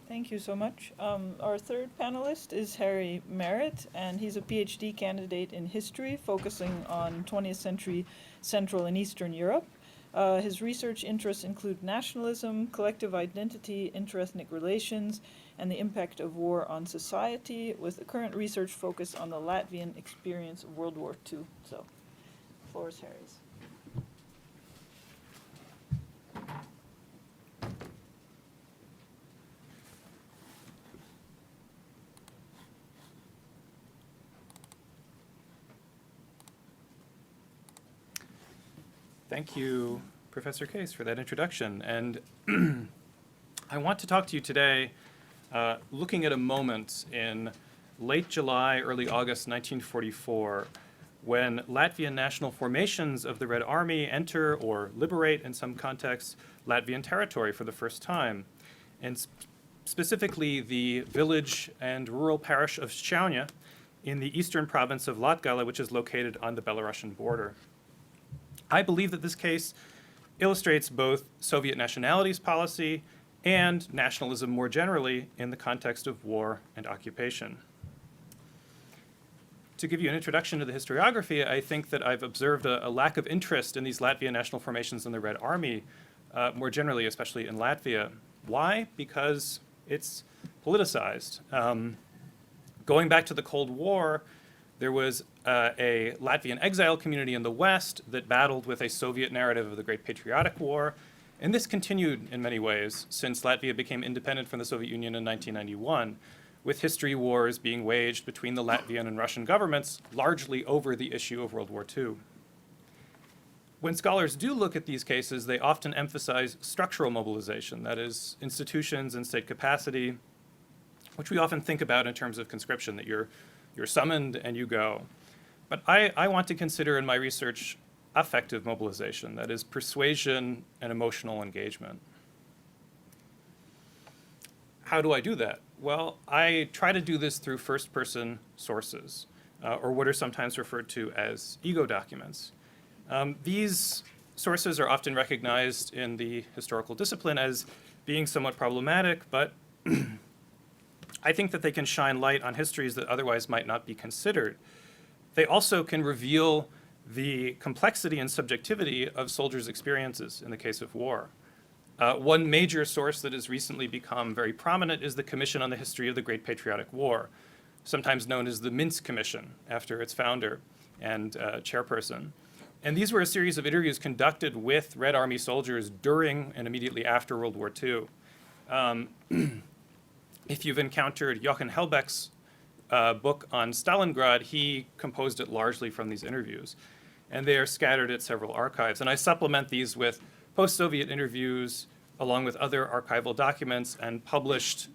Thank you so much. Our third panelist is Harry Merritt, and he's a PhD candidate in history, focusing on 20th century Central and Eastern Europe. His research interests include nationalism, collective identity, interethnic relations, and the impact of war on society, with a current research focus on the Latvian experience of World War II. So, the floor is Harry's. Thank you, Professor Case, for that introduction. And I want to talk to you today looking at a moment in late July, early August 1944, when Latvian national formations of the Red Army enter or liberate, in some contexts, Latvian territory for the first time. And specifically the village and rural parish of Šķaunja in the eastern province of Latgale, which is located on the Belarusian border. I believe that this case illustrates both Soviet nationalities policy and nationalism more generally in the context of war and occupation. To give you an introduction to the historiography, I think that I've observed a lack of interest in these Latvian national formations in the Red Army, more generally, especially in Latvia. Why? Because it's politicized. Going back to the Cold War, there was a Latvian exile community in the West that battled with a Soviet narrative of the Great Patriotic War, and this continued in many ways since Latvia became independent from the Soviet Union in 1991, with history wars being waged between the Latvian and Russian governments, largely over the issue of World War II. When scholars do look at these cases, they often emphasize structural mobilization, that is, institutions and state capacity, which we often think about in terms of conscription, that you're summoned and you go. But I want to consider in my research affective mobilization, that is, persuasion and emotional engagement. How do I do that? Well, I try to do this through first-person sources, or what are sometimes referred to as ego documents. These sources are often recognized in the historical discipline as being somewhat problematic, but I think that they can shine light on histories that otherwise might not be considered. They also can reveal the complexity and subjectivity of soldiers' experiences in the case of war. One major source that has recently become very prominent is the Commission on the History of the Great Patriotic War, sometimes known as the Minsk Commission, after its founder and chairperson. And these were a series of interviews conducted with Red Army soldiers during and immediately after World War II. If you've encountered Jochen Helbeck's book on Stalingrad, he composed it largely from these interviews. And they are scattered at several archives. And I supplement these with post-Soviet interviews, along with other archival documents and published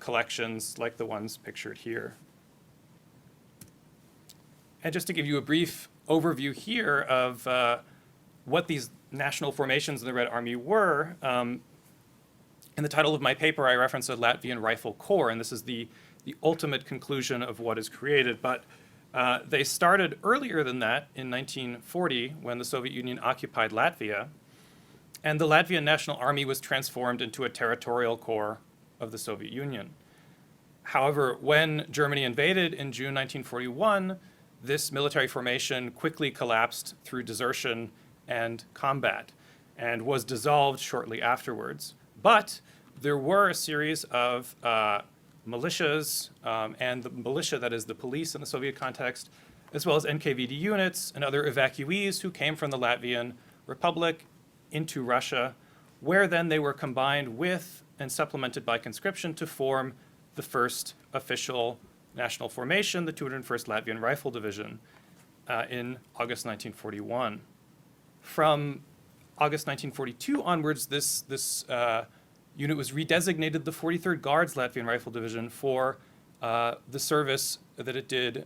collections like the ones pictured here. And just to give you a brief overview here of what these national formations in the Red Army were, in the title of my paper, I reference a Latvian Rifle Corps, and this is the ultimate conclusion of what is created. But they started earlier than that in 1940, when the Soviet Union occupied Latvia, and the Latvian National Army was transformed into a territorial corps of the Soviet Union. However, when Germany invaded in June 1941, this military formation quickly collapsed through desertion and combat, and was dissolved shortly afterwards. But there were a series of militias, and the militia, that is the police in the Soviet context, as well as NKVD units and other evacuees who came from the Latvian Republic into Russia, where then they were combined with and supplemented by conscription to form the first official national formation, the 201st Latvian Rifle Division, in August 1941. From August 1942 onwards, this unit was redesignated the 43rd Guards Latvian Rifle Division for the service that it did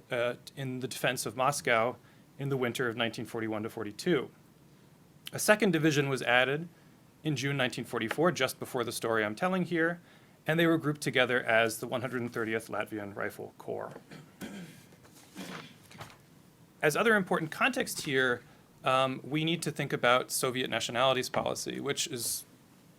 in the defense of Moscow in the winter of 1941 to 42. A second division was added in June 1944, just before the story I'm telling here, and they were grouped together as the 130th Latvian Rifle Corps. As other important context here, we need to think about Soviet nationalities policy, which is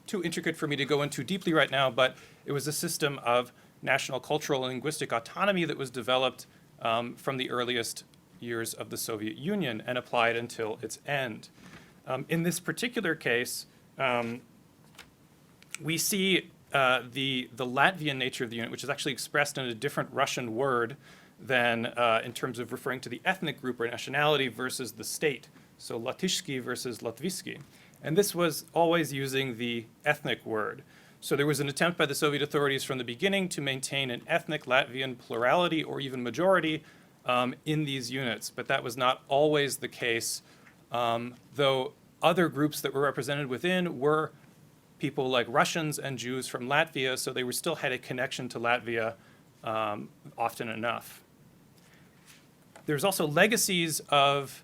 too intricate for me to go into deeply right now, but it was a system of national cultural and linguistic autonomy that was developed from the earliest years of the Soviet Union and applied until its end. In this particular case, we see the Latvian nature of the unit, which is actually expressed in a different Russian word than in terms of referring to the ethnic group or nationality versus the state. So Latishki versus Latviski. And this was always using the ethnic word. So there was an attempt by the Soviet authorities from the beginning to maintain an ethnic Latvian plurality or even majority in these units. But that was not always the case, though other groups that were represented within were people like Russians and Jews from Latvia, so they were still had a connection to Latvia often enough. There's also legacies of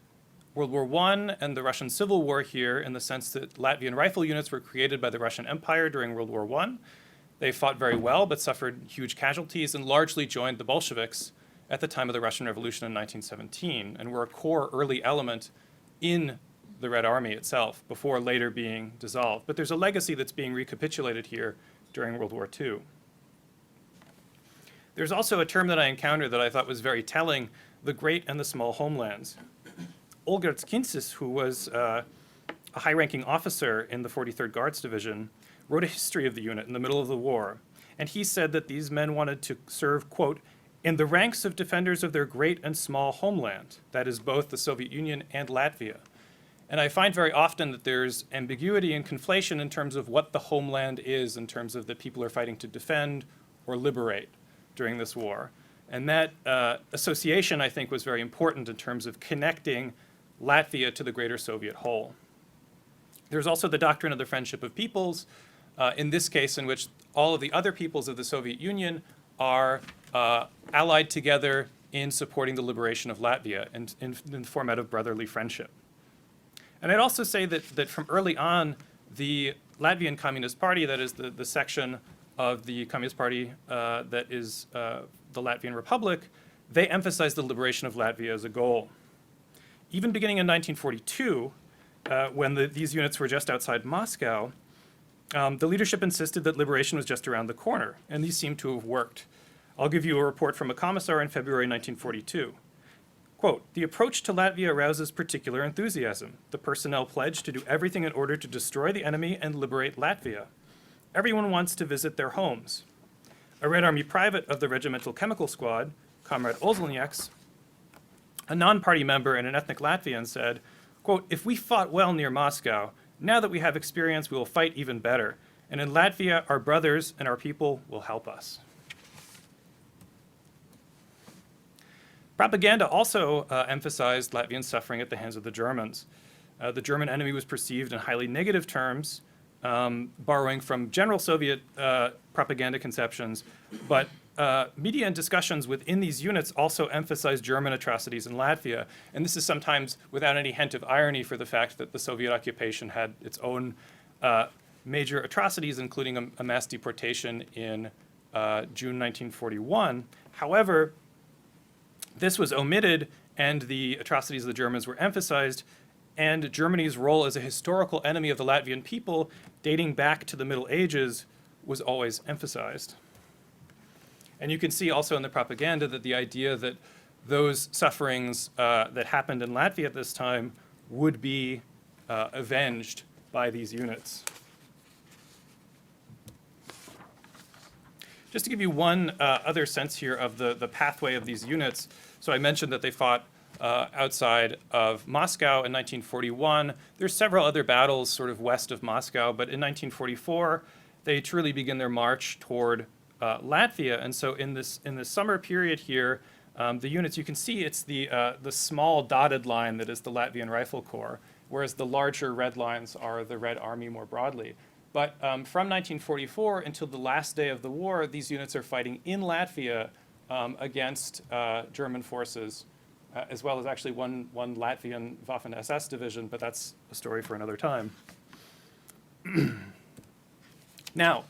World War I and the Russian Civil War here, in the sense that Latvian rifle units were created by the Russian Empire during World War I. They fought very well, but suffered huge casualties and largely joined the Bolsheviks at the time of the Russian Revolution in 1917, and were a core early element in the Red Army itself, before later being dissolved. But there's a legacy that's being recapitulated here during World War II. There's also a term that I encountered that I thought was very telling: the great and the small homelands. Olgirds Kinsis, who was a high-ranking officer in the 43rd Guards Division, wrote a history of the unit in the middle of the war. And he said that these men wanted to serve, quote, in the ranks of defenders of their great and small homeland, that is both the Soviet Union and Latvia. And I find very often that there's ambiguity and conflation in terms of what the homeland is, in terms of the people are fighting to defend or liberate during this war. And that association, I think, was very important in terms of connecting Latvia to the greater Soviet whole. There's also the doctrine of the friendship of peoples, in this case in which all of the other peoples of the Soviet Union are allied together in supporting the liberation of Latvia in the format of brotherly friendship. And I'd also say that from early on, the Latvian Communist Party, that is the section of the Communist Party that is the Latvian Republic, they emphasized the liberation of Latvia as a goal. Even beginning in 1942, when these units were just outside Moscow, the leadership insisted that liberation was just around the corner, and these seem to have worked. I'll give you a report from a commissar in February 1942. Quote, the approach to Latvia arouses particular enthusiasm. The personnel pledge to do everything in order to destroy the enemy and liberate Latvia. Everyone wants to visit their homes. A Red Army private of the Regimental Chemical Squad, Comrade Olzelniaks, a non-party member and an ethnic Latvian, said, quote, if we fought well near Moscow, now that we have experience, we will fight even better. And in Latvia, our brothers and our people will help us. Propaganda also emphasized Latvian suffering at the hands of the Germans. The German enemy was perceived in highly negative terms, borrowing from general Soviet propaganda conceptions, but media and discussions within these units also emphasized German atrocities in Latvia, and this is sometimes without any hint of irony for the fact that the Soviet occupation had its own major atrocities, including a mass deportation in June 1941. However, this was omitted, and the atrocities of the Germans were emphasized, and Germany's role as a historical enemy of the Latvian people, dating back to the Middle Ages, was always emphasized. And you can see also in the propaganda that the idea that those sufferings that happened in Latvia at this time would be avenged by these units. Just to give you one other sense here of the pathway of these units, so I mentioned that they fought outside of Moscow in 1941. There's several other battles sort of west of Moscow, but in 1944, they truly begin their march toward Latvia. And so in this summer period here, the units, you can see it's the small dotted line that is the Latvian Rifle Corps, whereas the larger red lines are the Red Army more broadly. But from 1944 until the last day of the war, these units are fighting in Latvia against German forces, as well as actually one Latvian Waffen-SS division, but that's a story for another time. Now,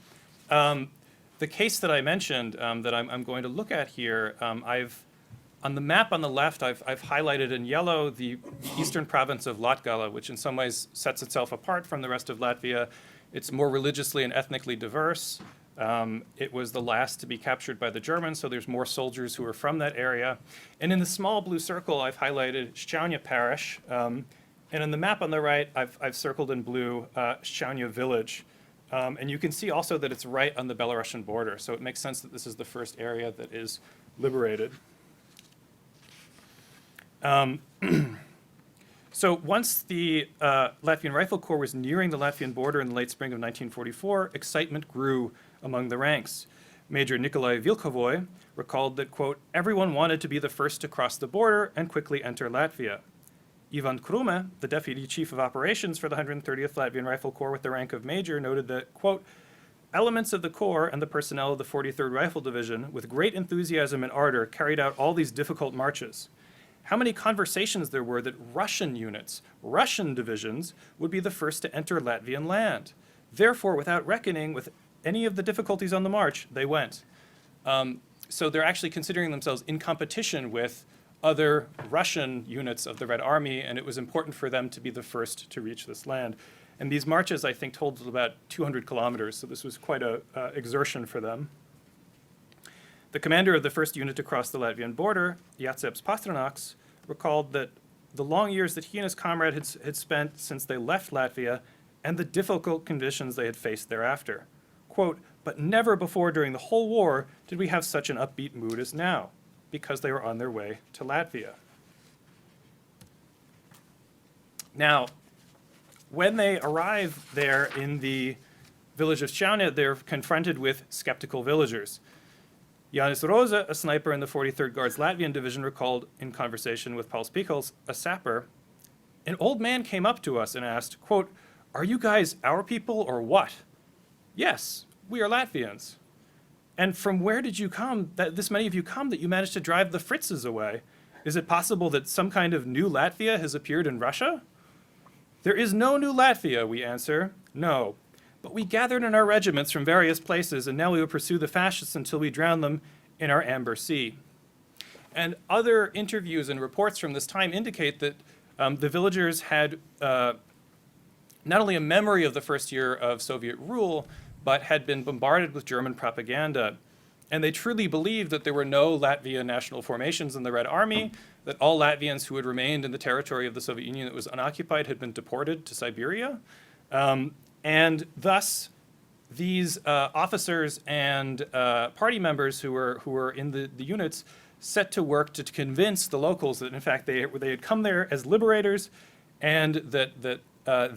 the case that I mentioned that I'm going to look at here, on the map on the left, I've highlighted in yellow the eastern province of Latgale, which in some ways sets itself apart from the rest of Latvia. It's more religiously and ethnically diverse. It was the last to be captured by the Germans, so there's more soldiers who are from that area. And in the small blue circle, I've highlighted Szczaunia Parish. And in the map on the right, I've circled in blue Szczaunia Village. And you can see also that it's right on the Belarusian border, so it makes sense that this is the first area that is liberated. So once the Latvian Rifle Corps was nearing the Latvian border in the late spring of 1944, excitement grew among the ranks. Major Nikolai Vilkovoy recalled that, quote, everyone wanted to be the first to cross the border and quickly enter Latvia. Ivan Krume, the deputy chief of operations for the 130th Latvian Rifle Corps with the rank of major, noted that, quote, elements of the Corps and the personnel of the 43rd Rifle Division, with great enthusiasm and ardor, carried out all these difficult marches. How many conversations there were that Russian units, Russian divisions, would be the first to enter Latvian land. Therefore, without reckoning with any of the difficulties on the march, they went. So they're actually considering themselves in competition with other Russian units of the Red Army, and it was important for them to be the first to reach this land. And these marches, I think, totaled about 200 kilometers, so this was quite an exertion for them. The commander of the first unit to cross the Latvian border, Jāzeps Pasternaks, recalled that the long years that he and his comrade had spent since they left Latvia and the difficult conditions they had faced thereafter. Quote, but never before during the whole war did we have such an upbeat mood as now, because they were on their way to Latvia. Now, when they arrive there in the village of Šaune, they're confronted with skeptical villagers. Jānis Roza, a sniper in the 43rd Guards Latvian Division, recalled in conversation with Paul Spīkals, a sapper, an old man came up to us and asked, quote, are you guys our people or what? Yes, we are Latvians. And from where did you come, that this many of you come, that you managed to drive the Fritzes away? Is it possible that some kind of new Latvia has appeared in Russia? There is no new Latvia, we answer. No. But we gathered in our regiments from various places, and now we will pursue the fascists until we drown them in our amber sea. And other interviews and reports from this time indicate that the villagers had not only a memory of the first year of Soviet rule, but had been bombarded with German propaganda. And they truly believed that there were no Latvian national formations in the Red Army, that all Latvians who had remained in the territory of the Soviet Union that was unoccupied had been deported to Siberia. And thus, these officers and party members who were in the units set to work to convince the locals that, in fact, they had come there as liberators and that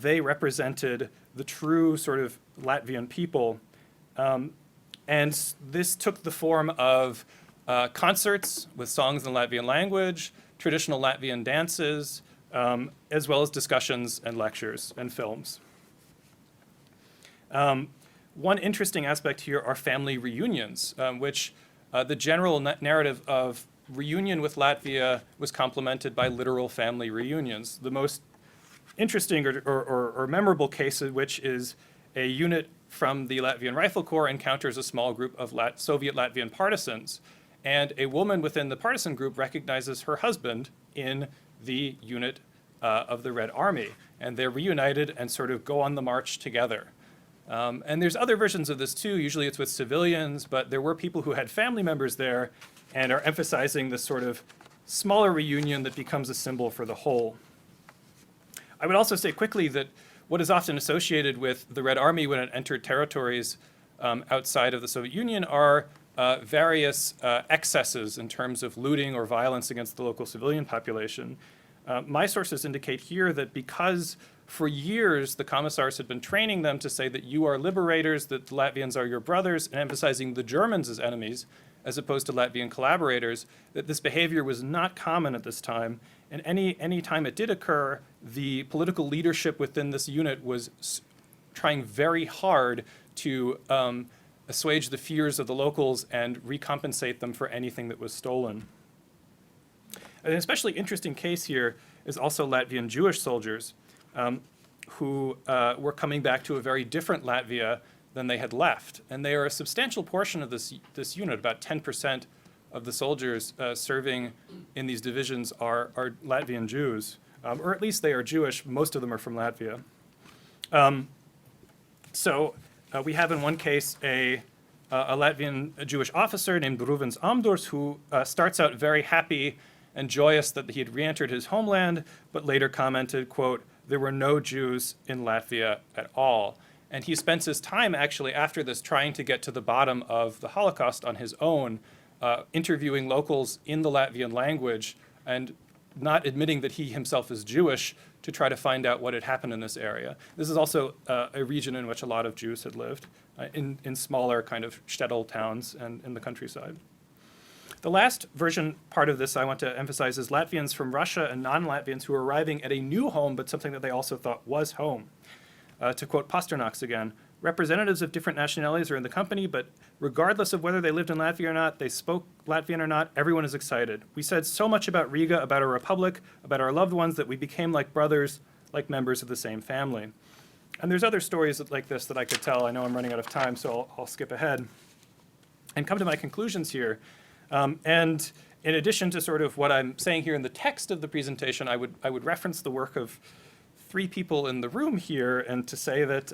they represented the true sort of Latvian people. And this took the form of concerts with songs in the Latvian language, traditional Latvian dances, as well as discussions and lectures and films. One interesting aspect here are family reunions, which the general narrative of reunion with Latvia was complemented by literal family reunions. The most interesting or memorable case of which is a unit from the Latvian Rifle Corps encounters a small group of Soviet Latvian partisans, and a woman within the partisan group recognizes her husband in the unit of the Red Army, and they're reunited and sort of go on the march together. And there's other versions of this too. Usually it's with civilians, but there were people who had family members there and are emphasizing this sort of smaller reunion that becomes a symbol for the whole. I would also say quickly that what is often associated with the Red Army when it entered territories outside of the Soviet Union are various excesses in terms of looting or violence against the local civilian population. My sources indicate here that because for years the commissars had been training them to say that you are liberators, that the Latvians are your brothers, and emphasizing the Germans as enemies, as opposed to Latvian collaborators, that this behavior was not common at this time. And any time it did occur, the political leadership within this unit was trying very hard to assuage the fears of the locals and recompensate them for anything that was stolen. An especially interesting case here is also Latvian Jewish soldiers who were coming back to a very different Latvia than they had left. And they are a substantial portion of this unit. About 10% of the soldiers serving in these divisions are Latvian Jews, or at least they are Jewish. Most of them are from Latvia. So we have in one case a Latvian Jewish officer named Ruvens Amdors who starts out very happy and joyous that he had re-entered his homeland, but later commented, quote, there were no Jews in Latvia at all. And he spends his time actually after this trying to get to the bottom of the Holocaust on his own, interviewing locals in the Latvian language and not admitting that he himself is Jewish to try to find out what had happened in this area. This is also a region in which a lot of Jews had lived, in smaller kind of shtetl towns and in the countryside. The last version part of this I want to emphasize is Latvians from Russia and non-Latvians who are arriving at a new home, but something that they also thought was home. To quote Pasternak's again, representatives of different nationalities are in the company, but regardless of whether they lived in Latvia or not, they spoke Latvian or not, everyone is excited. We said so much about Riga, about our republic, about our loved ones, that we became like brothers, like members of the same family. And there's other stories like this that I could tell. I know I'm running out of time, so I'll skip ahead and come to my conclusions here. And in addition to sort of what I'm saying here in the text of the presentation, I would reference the work of 3 people in the room here, and to say that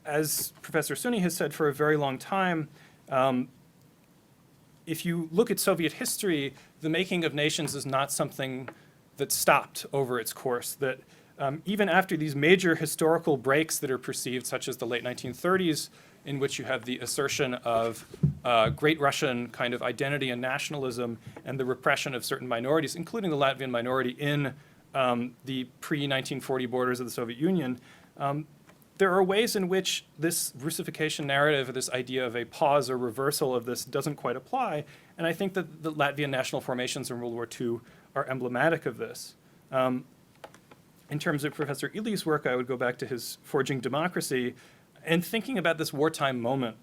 as Professor Suni has said for a very long time, if you look at Soviet history, the making of nations is not something that stopped over its course, that even after these major historical breaks that are perceived, such as the late 1930s, in which you have the assertion of great Russian kind of identity and nationalism and the repression of certain minorities, including the Latvian minority in the pre-1940 borders of the Soviet Union, there are ways in which this Russification narrative, or this idea of a pause or reversal of this, doesn't quite apply. And I think that the Latvian national formations in World War II are emblematic of this. In terms of Professor Ili's work, I would go back to his Forging Democracy and thinking about this wartime moment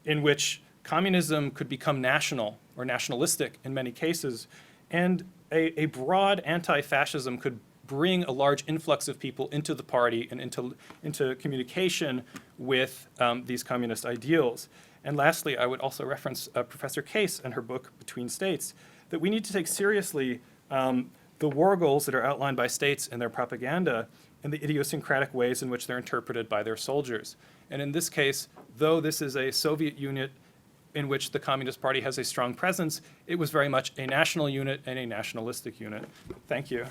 in which communism could become national or nationalistic in many cases, and a broad anti-fascism could bring a large influx of people into the party and into communication with these communist ideals. And lastly, I would also reference Professor Case and her book, Between States, that we need to take seriously the war goals that are outlined by states in their propaganda and the idiosyncratic ways in which they're interpreted by their soldiers. And in this case, though this is a Soviet unit in which the Communist Party has a strong presence, it was very much a national unit and a nationalistic unit. Thank you.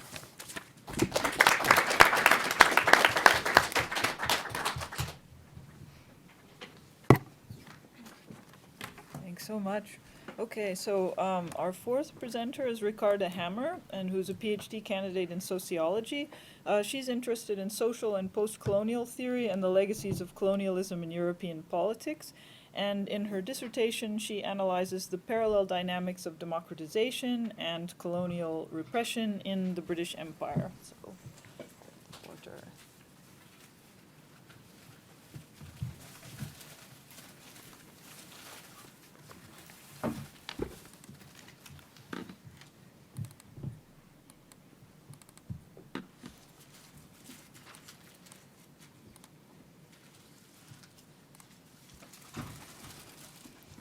Thanks so much. Okay, so our 4th presenter is Ricarda Hammer, and who's a PhD candidate in sociology. She's interested in social and post-colonial theory and the legacies of colonialism in European politics. And in her dissertation, she analyzes the parallel dynamics of democratization and colonial repression in the British Empire. So, order.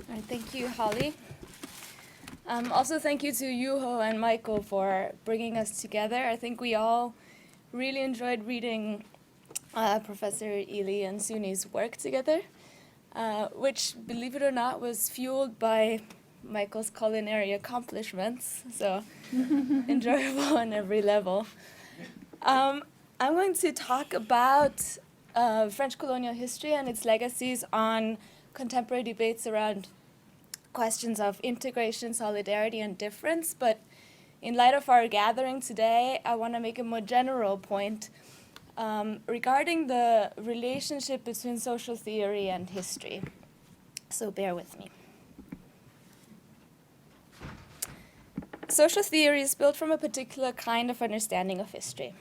All right, thank you, Holly. Also, thank you to Juho and Michael for bringing us together. I think we all really enjoyed reading Professor Ili and Suni's work together, which, believe it or not, was fueled by Michael's culinary accomplishments, so enjoyable on every level. I'm going to talk about French colonial history and its legacies on contemporary debates around questions of integration, solidarity, and difference. But in light of our gathering today, I want to make a more general point regarding the relationship between social theory and history. So bear with me. Social theory is built from a particular kind of understanding of history.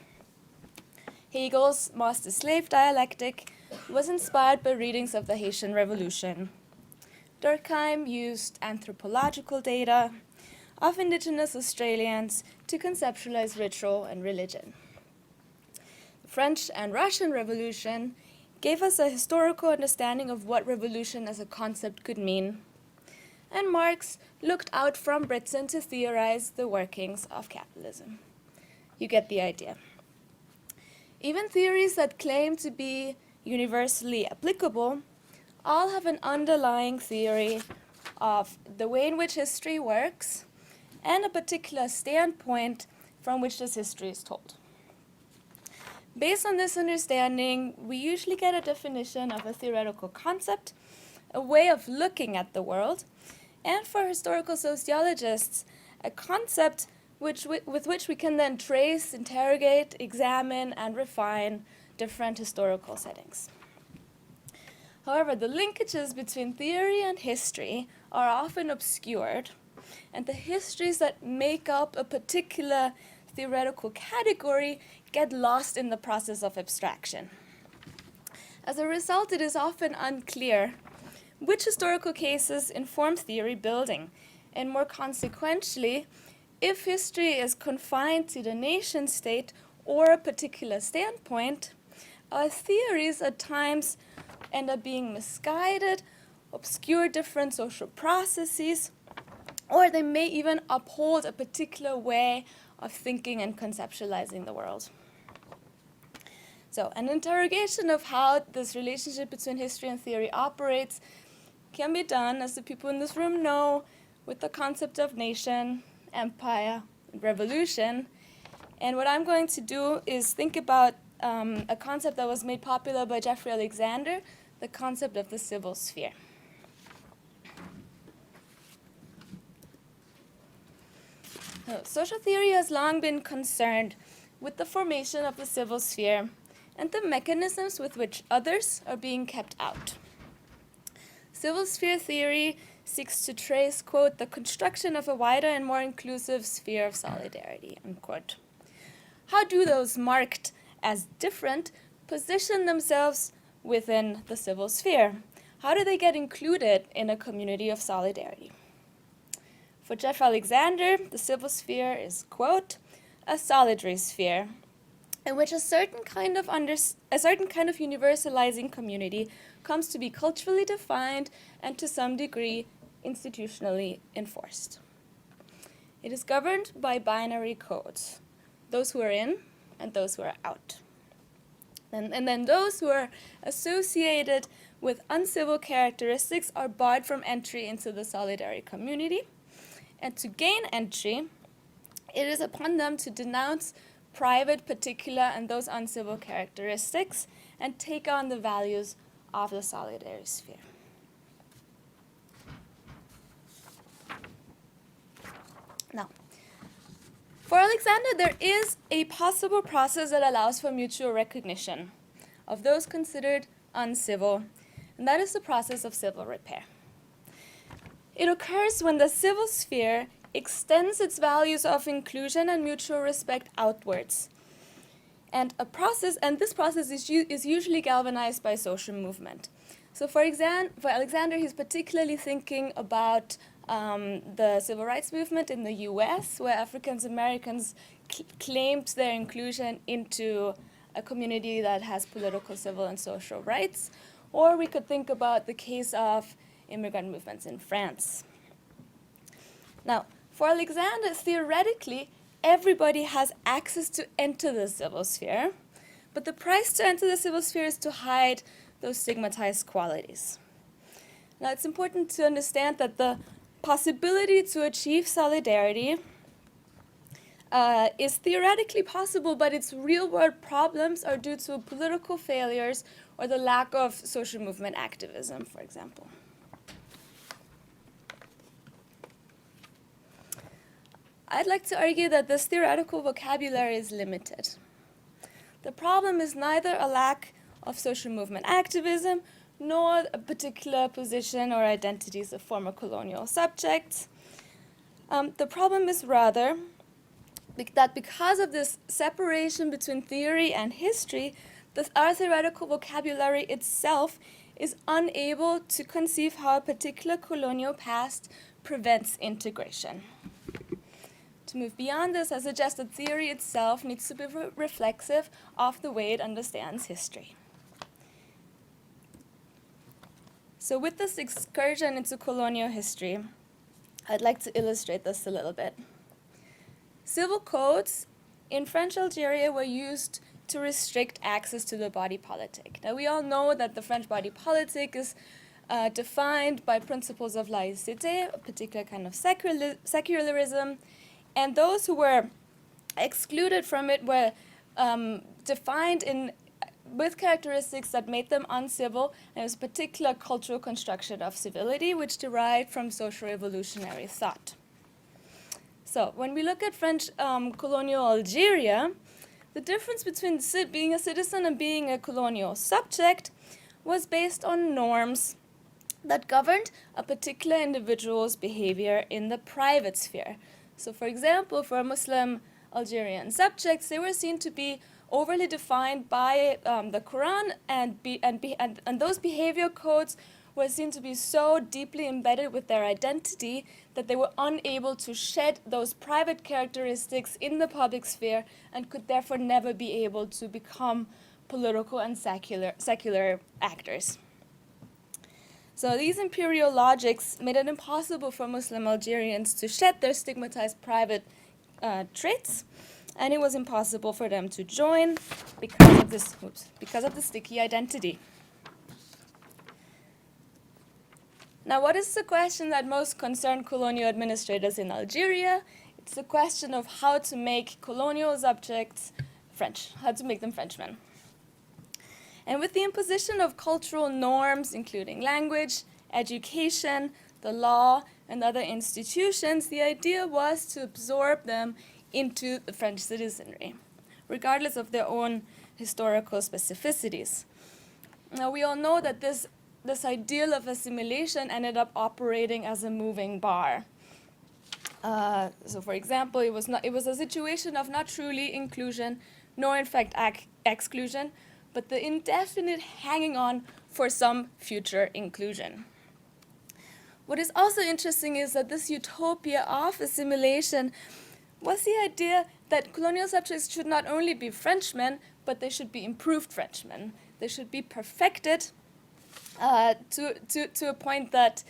Hegel's master-slave dialectic was inspired by readings of the Haitian Revolution. Durkheim used anthropological data of indigenous Australians to conceptualize ritual and religion. The French and Russian Revolution gave us a historical understanding of what revolution as a concept could mean, and Marx looked out from Britain to theorize the workings of capitalism. You get the idea. Even theories that claim to be universally applicable all have an underlying theory of the way in which history works and a particular standpoint from which this history is told. Based on this understanding, we usually get a definition of a theoretical concept, a way of looking at the world, and for historical sociologists, a concept with which we can then trace, interrogate, examine, and refine different historical settings. However, the linkages between theory and history are often obscured, and the histories that make up a particular theoretical category get lost in the process of abstraction. As a result, it is often unclear which historical cases inform theory building, and more consequentially, if history is confined to the nation state or a particular standpoint, our theories at times end up being misguided, obscure different social processes, or they may even uphold a particular way of thinking and conceptualizing the world. So an interrogation of how this relationship between history and theory operates can be done, as the people in this room know, with the concept of nation, empire, and revolution. And what I'm going to do is think about a concept that was made popular by Jeffrey Alexander, the concept of the civil sphere. Social theory has long been concerned with the formation of the civil sphere and the mechanisms with which others are being kept out. Civil sphere theory seeks to trace, quote, the construction of a wider and more inclusive sphere of solidarity, unquote. How do those marked as different position themselves within the civil sphere? How do they get included in a community of solidarity? For Jeff Alexander, the civil sphere is, quote, a solidary sphere in which a certain kind of universalizing community comes to be culturally defined and to some degree institutionally enforced. It is governed by binary codes, those who are in and those who are out. And then those who are associated with uncivil characteristics are barred from entry into the solidary community. And to gain entry, it is upon them to denounce private, particular, and those uncivil characteristics and take on the values of the solidary sphere. Now, for Alexander, there is a possible process that allows for mutual recognition of those considered uncivil, and that is the process of civil repair. It occurs when the civil sphere extends its values of inclusion and mutual respect outwards. And this process is usually galvanized by social movement. So for Alexander, he's particularly thinking about the civil rights movement in the US, where African Americans claimed their inclusion into a community that has political, civil, and social rights. Or we could think about the case of immigrant movements in France. Now, for Alexander, theoretically, everybody has access to enter the civil sphere, but the price to enter the civil sphere is to hide those stigmatized qualities. Now, it's important to understand that the possibility to achieve solidarity is theoretically possible, but its real-world problems are due to political failures or the lack of social movement activism, for example. I'd like to argue that this theoretical vocabulary is limited. The problem is neither a lack of social movement activism nor a particular position or identities of former colonial subjects. The problem is rather that because of this separation between theory and history, our theoretical vocabulary itself is unable to conceive how a particular colonial past prevents integration. To move beyond this, I suggest that theory itself needs to be reflexive of the way it understands history. So with this excursion into colonial history, I'd like to illustrate this a little bit. Civil codes in French Algeria were used to restrict access to the body politic. Now, we all know that the French body politic is defined by principles of laïcité, a particular kind of secularism, and those who were excluded from it were defined with characteristics that made them uncivil, and it was a particular cultural construction of civility which derived from social revolutionary thought. So when we look at French colonial Algeria, the difference between being a citizen and being a colonial subject was based on norms that governed a particular individual's behavior in the private sphere. So, for example, for Muslim Algerian subjects, they were seen to be overly defined by the Quran, and those behavior codes were seen to be so deeply embedded with their identity that they were unable to shed those private characteristics in the public sphere and could therefore never be able to become political and secular actors. So these imperial logics made it impossible for Muslim Algerians to shed their stigmatized private traits, and it was impossible for them to join because of the sticky identity. Now, what is the question that most concerned colonial administrators in Algeria? It's the question of how to make colonial subjects French, how to make them Frenchmen. And with the imposition of cultural norms, including language, education, the law, and other institutions, the idea was to absorb them into the French citizenry, regardless of their own historical specificities. Now, we all know that this ideal of assimilation ended up operating as a moving bar. So, for example, it was a situation of not truly inclusion, nor in fact exclusion, but the indefinite hanging on for some future inclusion. What is also interesting is that this utopia of assimilation was the idea that colonial subjects should not only be Frenchmen, but they should be improved Frenchmen. They should be perfected to a point that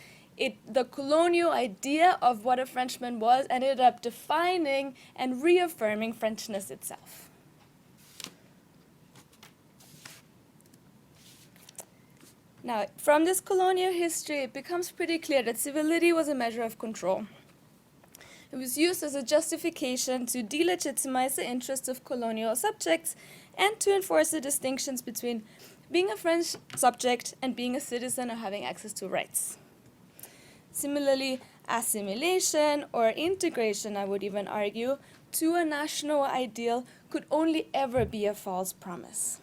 the colonial idea of what a Frenchman was ended up defining and reaffirming Frenchness itself. Now, from this colonial history, it becomes pretty clear that civility was a measure of control. It was used as a justification to delegitimize the interests of colonial subjects and to enforce the distinctions between being a French subject and being a citizen or having access to rights. Similarly, assimilation or integration, I would even argue, to a national ideal could only ever be a false promise.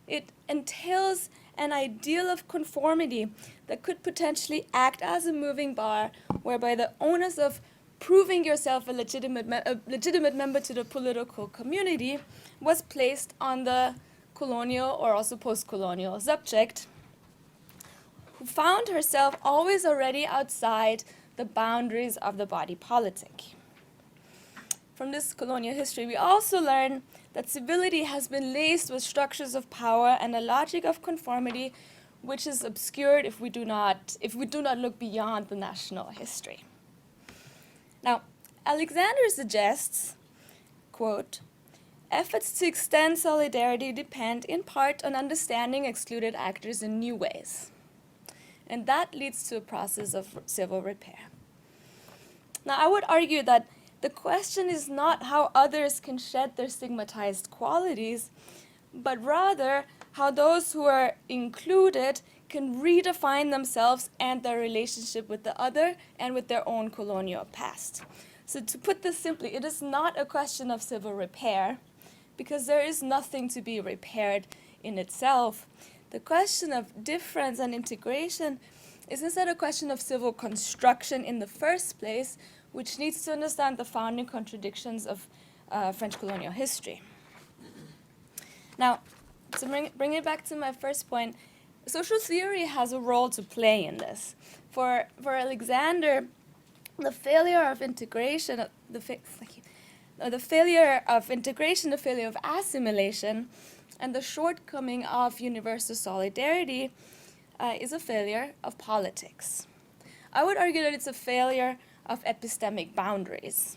It entails an ideal of conformity that could potentially act as a moving bar, whereby the onus of proving yourself a legitimate member to the political community was placed on the colonial or also post-colonial subject, who found herself always already outside the boundaries of the body politic. From this colonial history, we also learn that civility has been laced with structures of power and a logic of conformity which is obscured if we do not look beyond the national history. Now, Alexander suggests, quote, efforts to extend solidarity depend in part on understanding excluded actors in new ways. And that leads to a process of civil repair. Now, I would argue that the question is not how others can shed their stigmatized qualities, but rather how those who are included can redefine themselves and their relationship with the other and with their own colonial past. So to put this simply, it is not a question of civil repair, because there is nothing to be repaired in itself. The question of difference and integration is instead a question of civil construction in the first place, which needs to understand the founding contradictions of French colonial history. Now, to bring it back to my first point, social theory has a role to play in this. For Alexander, the failure of integration, the failure of assimilation, and the shortcoming of universal solidarity is a failure of politics. I would argue that it's a failure of epistemic boundaries.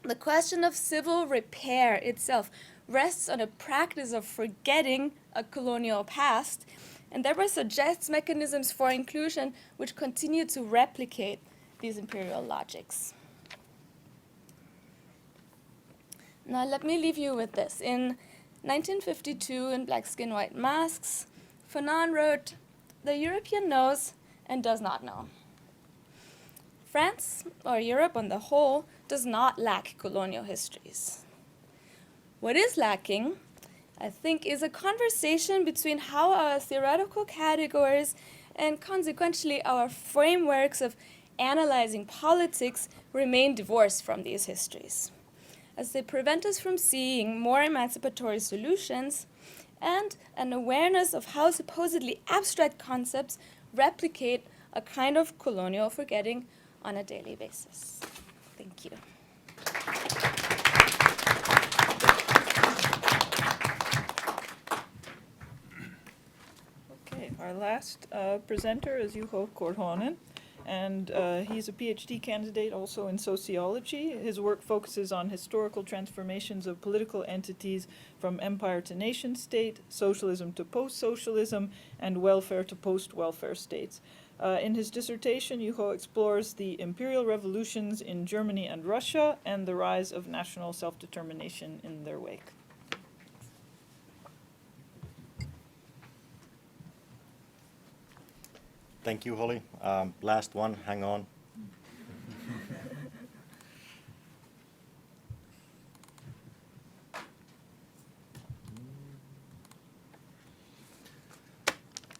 The question of civil repair itself rests on a practice of forgetting a colonial past, and thereby suggests mechanisms for inclusion which continue to replicate these imperial logics. Now let me leave you with this. In 1952, in Black Skin, White Masks, Fanon wrote, "The European knows and does not know." France, or Europe on the whole, does not lack colonial histories. What is lacking I think, is a conversation between how our theoretical categories and consequently our frameworks of analyzing politics remain divorced from these histories, as they prevent us from seeing more emancipatory solutions and an awareness of how supposedly abstract concepts replicate a kind of colonial forgetting on a daily basis. Thank you. Okay, our last presenter is Juho Korhonen, and he's a PhD candidate also in sociology. His work focuses on historical transformations of political entities from empire to nation state, socialism to post-socialism, and welfare to post-welfare states. In his dissertation, Juho explores the imperial revolutions in Germany and Russia and the rise of national self-determination in their wake. Thank you, Holly. Last one, hang on.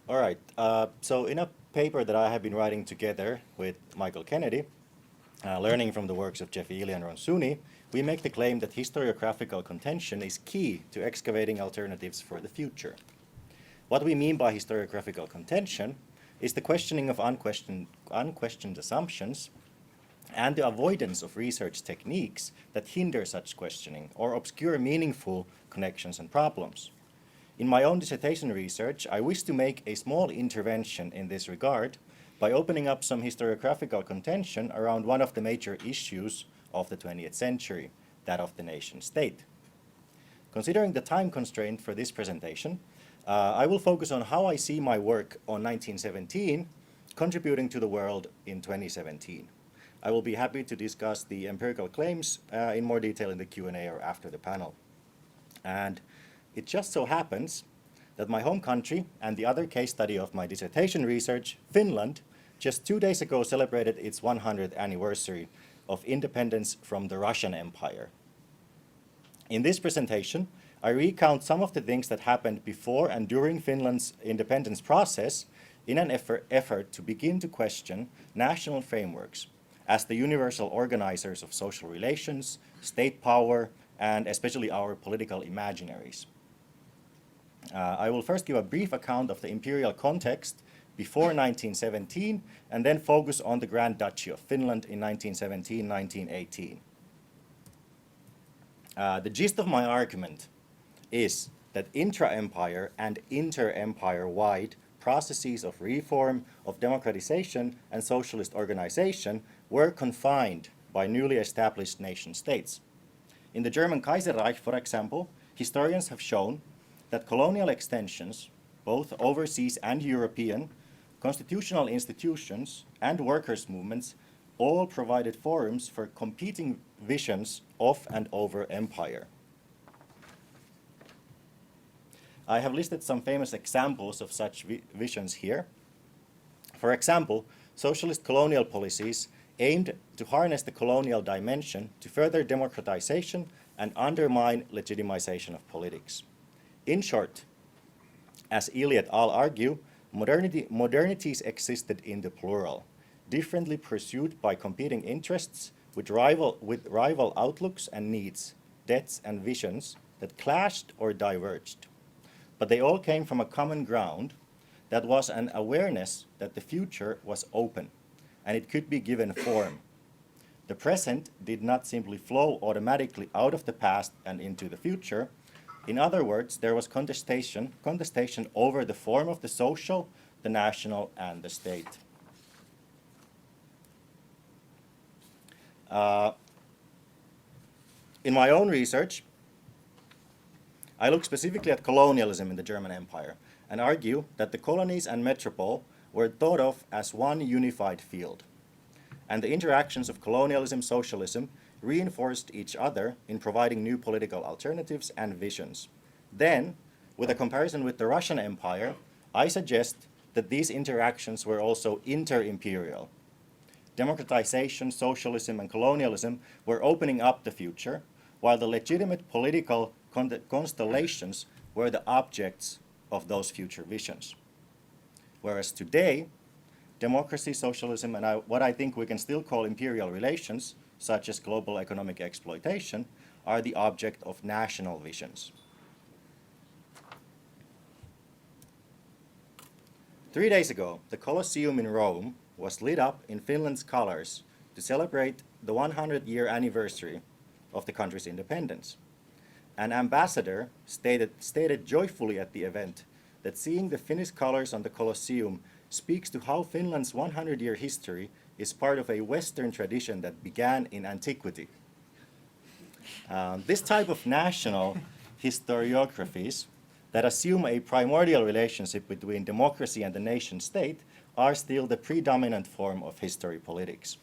All right, so in a paper that I have been writing together with Michael Kennedy, learning from the works of Jeff Ely and Ron Sooney, we make the claim that historiographical contention is key to excavating alternatives for the future. What we mean by historiographical contention is the questioning of unquestioned assumptions and the avoidance of research techniques that hinder such questioning or obscure meaningful connections and problems. In my own dissertation research, I wish to make a small intervention in this regard by opening up some historiographical contention around one of the major issues of the 20th century, that of the nation state. Considering the time constraint for this presentation, I will focus on how I see my work on 1917 contributing to the world in 2017. I will be happy to discuss the empirical claims in more detail in the Q&A or after the panel. And it just so happens that my home country and the other case study of my dissertation research, Finland, just 2 days ago celebrated its 100th anniversary of independence from the Russian Empire. In this presentation, I recount some of the things that happened before and during Finland's independence process in an effort to begin to question national frameworks as the universal organizers of social relations, state power, and especially our political imaginaries. I will first give a brief account of the imperial context before 1917 and then focus on the Grand Duchy of Finland in 1917-1918. The gist of my argument is that intra-empire and inter-empire-wide processes of reform, of democratization, and socialist organization were confined by newly established nation states. In the German Kaiserreich, for example, historians have shown that colonial extensions, both overseas and European, constitutional institutions, and workers' movements all provided forums for competing visions of and over empire. I have listed some famous examples of such visions here. For example, socialist colonial policies aimed to harness the colonial dimension to further democratization and undermine legitimization of politics. In short, as Ely et al. Argue, modernities existed in the plural, differently pursued by competing interests with rival outlooks and needs, debts and visions that clashed or diverged. But they all came from a common ground that was an awareness that the future was open and it could be given form. The present did not simply flow automatically out of the past and into the future. In other words, there was contestation over the form of the social, the national, and the state. In my own research, I look specifically at colonialism in the German Empire and argue that the colonies and metropole were thought of as one unified field, and the interactions of colonialism, socialism reinforced each other in providing new political alternatives and visions. Then, with a comparison with the Russian Empire, I suggest that these interactions were also inter-imperial. Democratization, socialism, and colonialism were opening up the future, while the legitimate political constellations were the objects of those future visions. Whereas today, democracy, socialism, and what I think we can still call imperial relations, such as global economic exploitation, are the object of national visions. 3 days ago, the Colosseum in Rome was lit up in Finland's colors to celebrate the 100-year anniversary of the country's independence. An ambassador stated joyfully at the event that seeing the Finnish colors on the Colosseum speaks to how Finland's 100-year history is part of a Western tradition that began in antiquity. This type of national historiographies that assume a primordial relationship between democracy and the nation state are still the predominant form of history politics.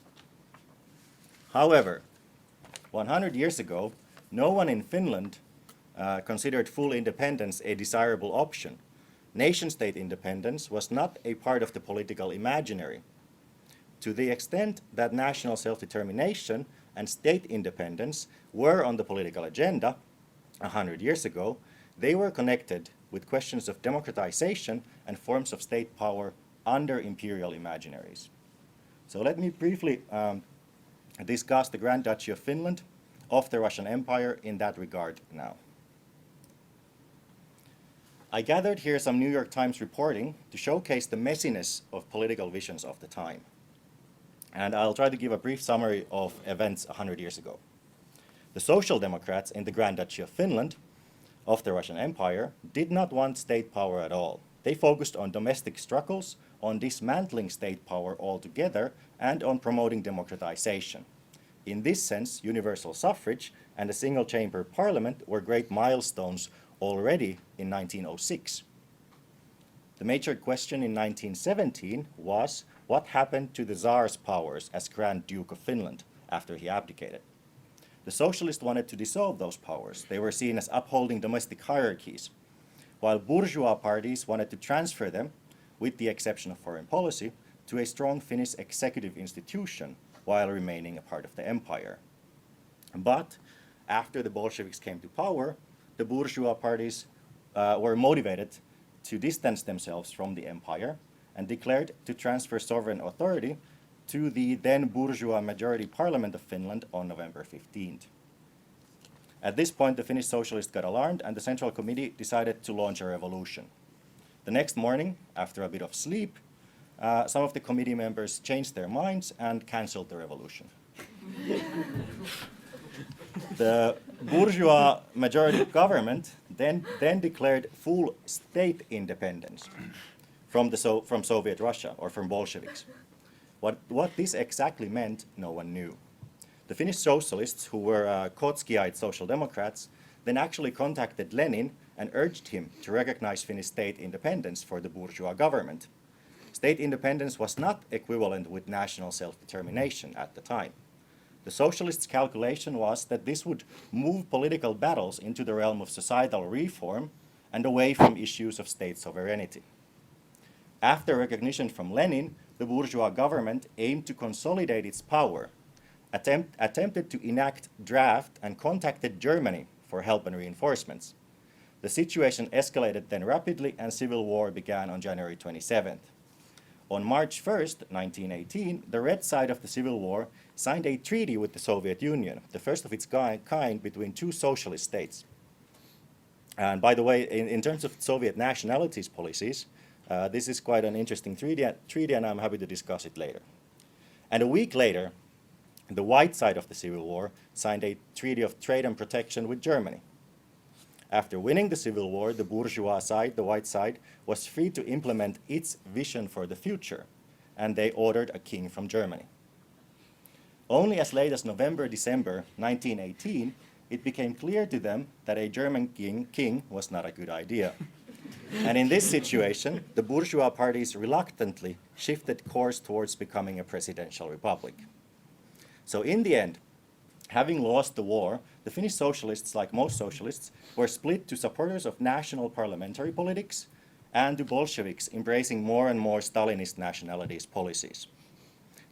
However, 100 years ago, no one in Finland considered full independence a desirable option. Nation-state independence was not a part of the political imaginary. To the extent that national self-determination and state independence were on the political agenda 100 years ago, they were connected with questions of democratization and forms of state power under imperial imaginaries. So let me briefly discuss the Grand Duchy of Finland of the Russian Empire in that regard now. I gathered here some New York Times reporting to showcase the messiness of political visions of the time. And I'll try to give a brief summary of events 100 years ago. The Social Democrats in the Grand Duchy of Finland of the Russian Empire did not want state power at all. They focused on domestic struggles, on dismantling state power altogether, and on promoting democratization. In this sense, universal suffrage and a single-chamber parliament were great milestones already in 1906. The major question in 1917 was what happened to the Tsar's powers as Grand Duke of Finland after he abdicated. The socialists wanted to dissolve those powers. They were seen as upholding domestic hierarchies, while bourgeois parties wanted to transfer them, with the exception of foreign policy, to a strong Finnish executive institution while remaining a part of the empire. But after the Bolsheviks came to power, the bourgeois parties were motivated to distance themselves from the empire and declared to transfer sovereign authority to the then bourgeois majority parliament of Finland on November 15th. At this point, the Finnish socialists got alarmed and the Central Committee decided to launch a revolution. The next morning, after a bit of sleep, some of the committee members changed their minds and cancelled the revolution. The bourgeois majority government then declared full state independence from Soviet Russia or from Bolsheviks. What this exactly meant, no one knew. The Finnish socialists, who were Trotskyite social democrats, then actually contacted Lenin and urged him to recognize Finnish state independence for the bourgeois government. State independence was not equivalent with national self-determination at the time. The socialists' calculation was that this would move political battles into the realm of societal reform and away from issues of state sovereignty. After recognition from Lenin, the bourgeois government aimed to consolidate its power, attempted to enact draft, and contacted Germany for help and reinforcements. The situation escalated then rapidly and civil war began on January 27th. On March 1st, 1918, the red side of the civil war signed a treaty with the Soviet Union, the first of its kind between two socialist states. And by the way, in terms of Soviet nationalities policies, this is quite an interesting treaty, and I'm happy to discuss it later. And a week later, the white side of the civil war signed a treaty of trade and protection with Germany. After winning the civil war, the bourgeois side, the white side, was free to implement its vision for the future, and they ordered a king from Germany. Only as late as November-December 1918, it became clear to them that a German king was not a good idea. And in this situation, the bourgeois parties reluctantly shifted course towards becoming a presidential republic. So in the end, having lost the war, the Finnish socialists, like most socialists, were split to supporters of national parliamentary politics and to Bolsheviks embracing more and more Stalinist nationalist policies.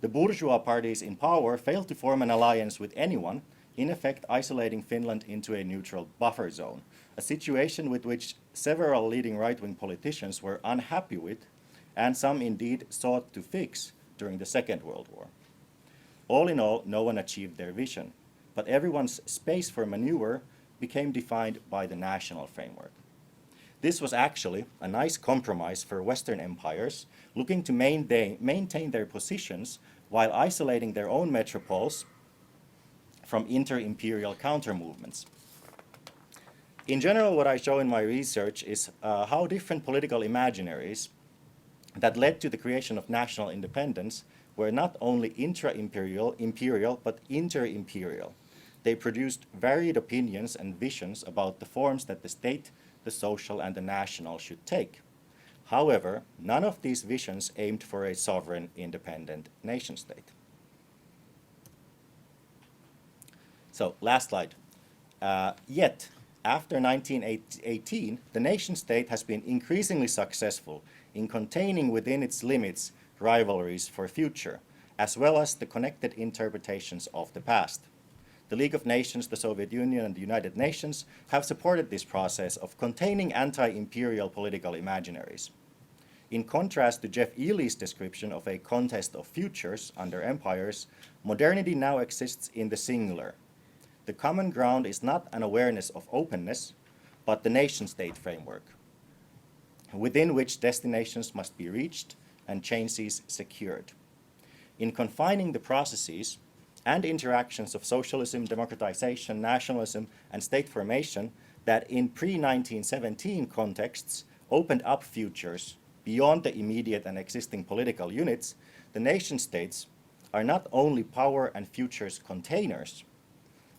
The bourgeois parties in power failed to form an alliance with anyone, in effect isolating Finland into a neutral buffer zone, a situation with which several leading right-wing politicians were unhappy with, and some indeed sought to fix during the Second World War. All in all, no one achieved their vision, but everyone's space for maneuver became defined by the national framework. This was actually a nice compromise for Western empires looking to maintain their positions while isolating their own metropoles from inter-imperial counter-movements. In general, what I show in my research is how different political imaginaries that led to the creation of national independence were not only intra-imperial, but inter-imperial. They produced varied opinions and visions about the forms that the state, the social, and the national should take. However, none of these visions aimed for a sovereign, independent nation-state. So, last slide. Yet, after 1918, the nation-state has been increasingly successful in containing within its limits rivalries for future, as well as the connected interpretations of the past. The League of Nations, the Soviet Union, and the United Nations have supported this process of containing anti-imperial political imaginaries. In contrast to Jeff Ely's description of a contest of futures under empires, modernity now exists in the singular. The common ground is not an awareness of openness, but the nation-state framework, within which destinations must be reached and changes secured. In confining the processes and interactions of socialism, democratization, nationalism, and state formation that in pre-1917 contexts opened up futures beyond the immediate and existing political units, the nation-states are not only power and futures containers,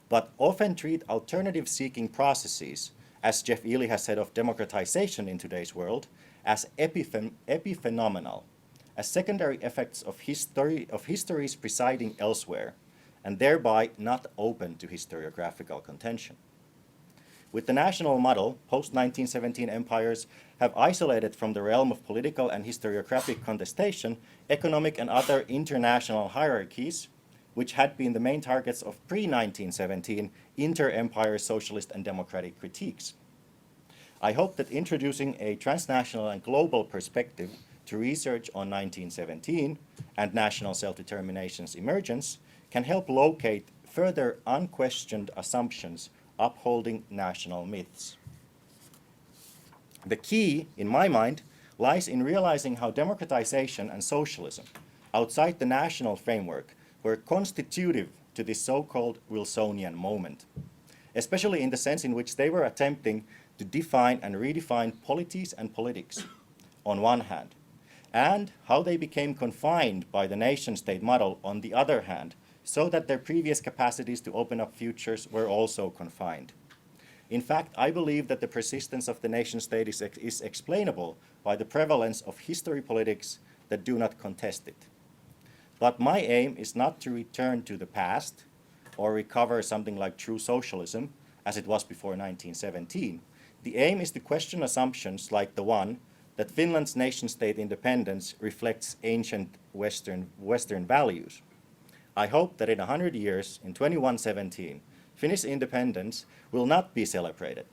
but often treat alternative-seeking processes, as Jeff Ely has said of democratization in today's world, as epiphenomenal, as secondary effects of histories presiding elsewhere, and thereby not open to historiographical contention. With the national model, post-1917 empires have isolated from the realm of political and historiographic contestation economic and other international hierarchies, which had been the main targets of pre-1917 inter-empire socialist and democratic critiques. I hope that introducing a transnational and global perspective to research on 1917 and national self-determination's emergence can help locate further unquestioned assumptions upholding national myths. The key, in my mind, lies in realizing how democratization and socialism, outside the national framework, were constitutive to this so-called Wilsonian moment, especially in the sense in which they were attempting to define and redefine polities and politics, on one hand, and how they became confined by the nation-state model on the other hand, so that their previous capacities to open up futures were also confined. In fact, I believe that the persistence of the nation-state is explainable by the prevalence of history politics that do not contest it. But my aim is not to return to the past or recover something like true socialism, as it was before 1917. The aim is to question assumptions like the one that Finland's nation-state independence reflects ancient Western values. I hope that in 100 years, in 2117, Finnish independence will not be celebrated,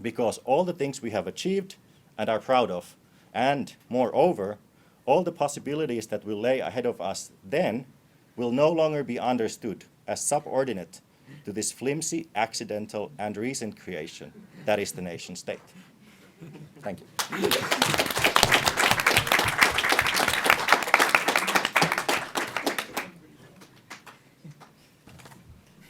because all the things we have achieved and are proud of, and moreover, all the possibilities that will lay ahead of us then will no longer be understood as subordinate to this flimsy, accidental, and recent creation that is the nation-state. Thank you.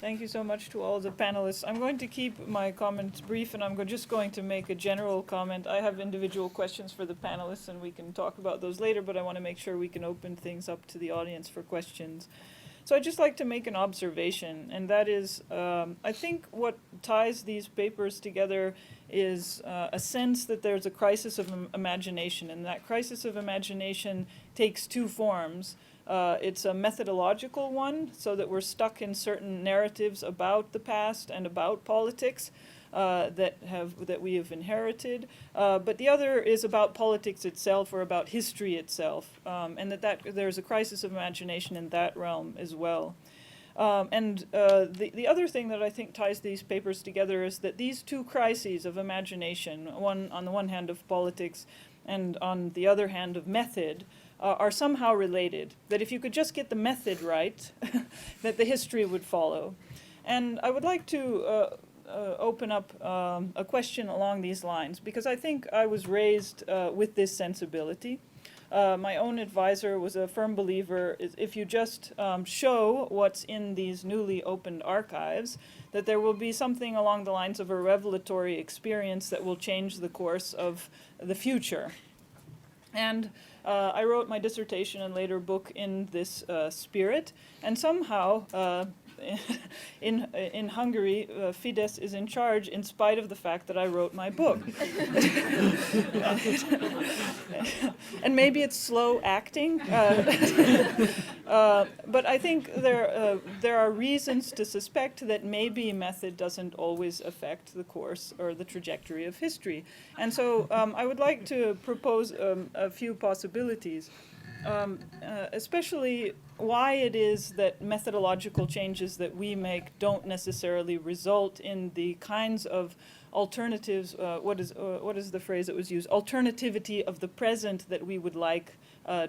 Thank you so much to all the panelists. I'm going to keep my comments brief, and I'm just going to make a general comment. I have individual questions for the panelists, and we can talk about those later, but I want to make sure we can open things up to the audience for questions. So I'd just like to make an observation, and that is, I think what ties these papers together is a sense that there's a crisis of imagination, and that crisis of imagination takes two forms. It's a methodological one, so that we're stuck in certain narratives about the past and about politics that we have inherited. But the other is about politics itself, or about history itself, and that there's a crisis of imagination in that realm as well. The other thing that I think ties these papers together is that these two crises of imagination, one on the one hand of politics and on the other hand of method, are somehow related. That if you could just get the method right, that the history would follow. And I would like to open up a question along these lines, because I think I was raised with this sensibility. My own advisor was a firm believer if you just show what's in these newly opened archives, that there will be something along the lines of a revelatory experience that will change the course of the future. And I wrote my dissertation and later book in this spirit, and somehow in Hungary, Fidesz is in charge in spite of the fact that I wrote my book. And maybe it's slow acting, but I think there are reasons to suspect that maybe method doesn't always affect the course or the trajectory of history. And so I would like to propose a few possibilities. Especially why it is that methodological changes that we make don't necessarily result in the kinds of alternatives, what is the phrase that was used, alternativity of the present that we would like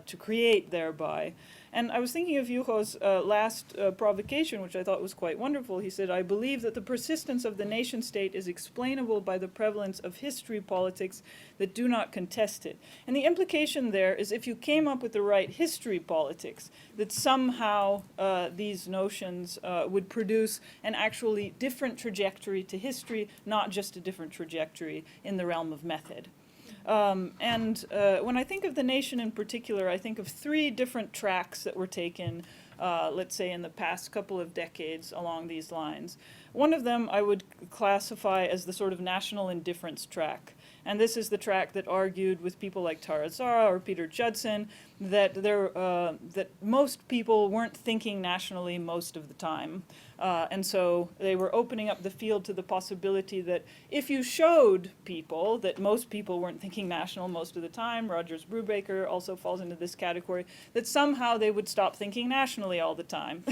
to create thereby. And I was thinking of Juho's last provocation, which I thought was quite wonderful. He said, I believe that the persistence of the nation state is explainable by the prevalence of history politics that do not contest it. And the implication there is if you came up with the right history politics, that somehow these notions would produce an actually different trajectory to history, not just a different trajectory in the realm of method. When I think of the nation in particular, I think of three different tracks that were taken, let's say, in the past couple of decades along these lines. One of them I would classify as the sort of national indifference track. And this is the track that argued with people like Tara Zara or Peter Judson that that most people weren't thinking nationally most of the time. And so they were opening up the field to the possibility that if you showed people that most people weren't thinking national most of the time, Rogers Brubaker also falls into this category, that somehow they would stop thinking nationally all the time.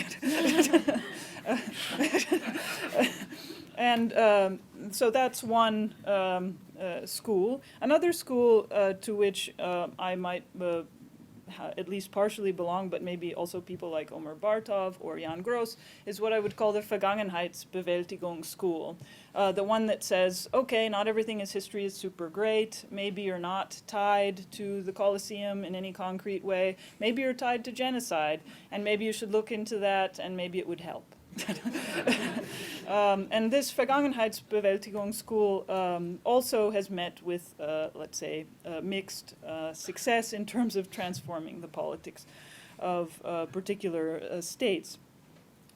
And so that's one school. Another school to which I might at least partially belong, but maybe also people like Omer Bartov or Jan Gross, is what I would call the Vergangenheitsbewältigung school. The one that says, okay, not everything is history is super great. Maybe you're not tied to the Colosseum in any concrete way. Maybe you're tied to genocide, and maybe you should look into that, and maybe it would help. And this Vergangenheitsbewältigung school also has met with, let's say, mixed success in terms of transforming the politics of particular states.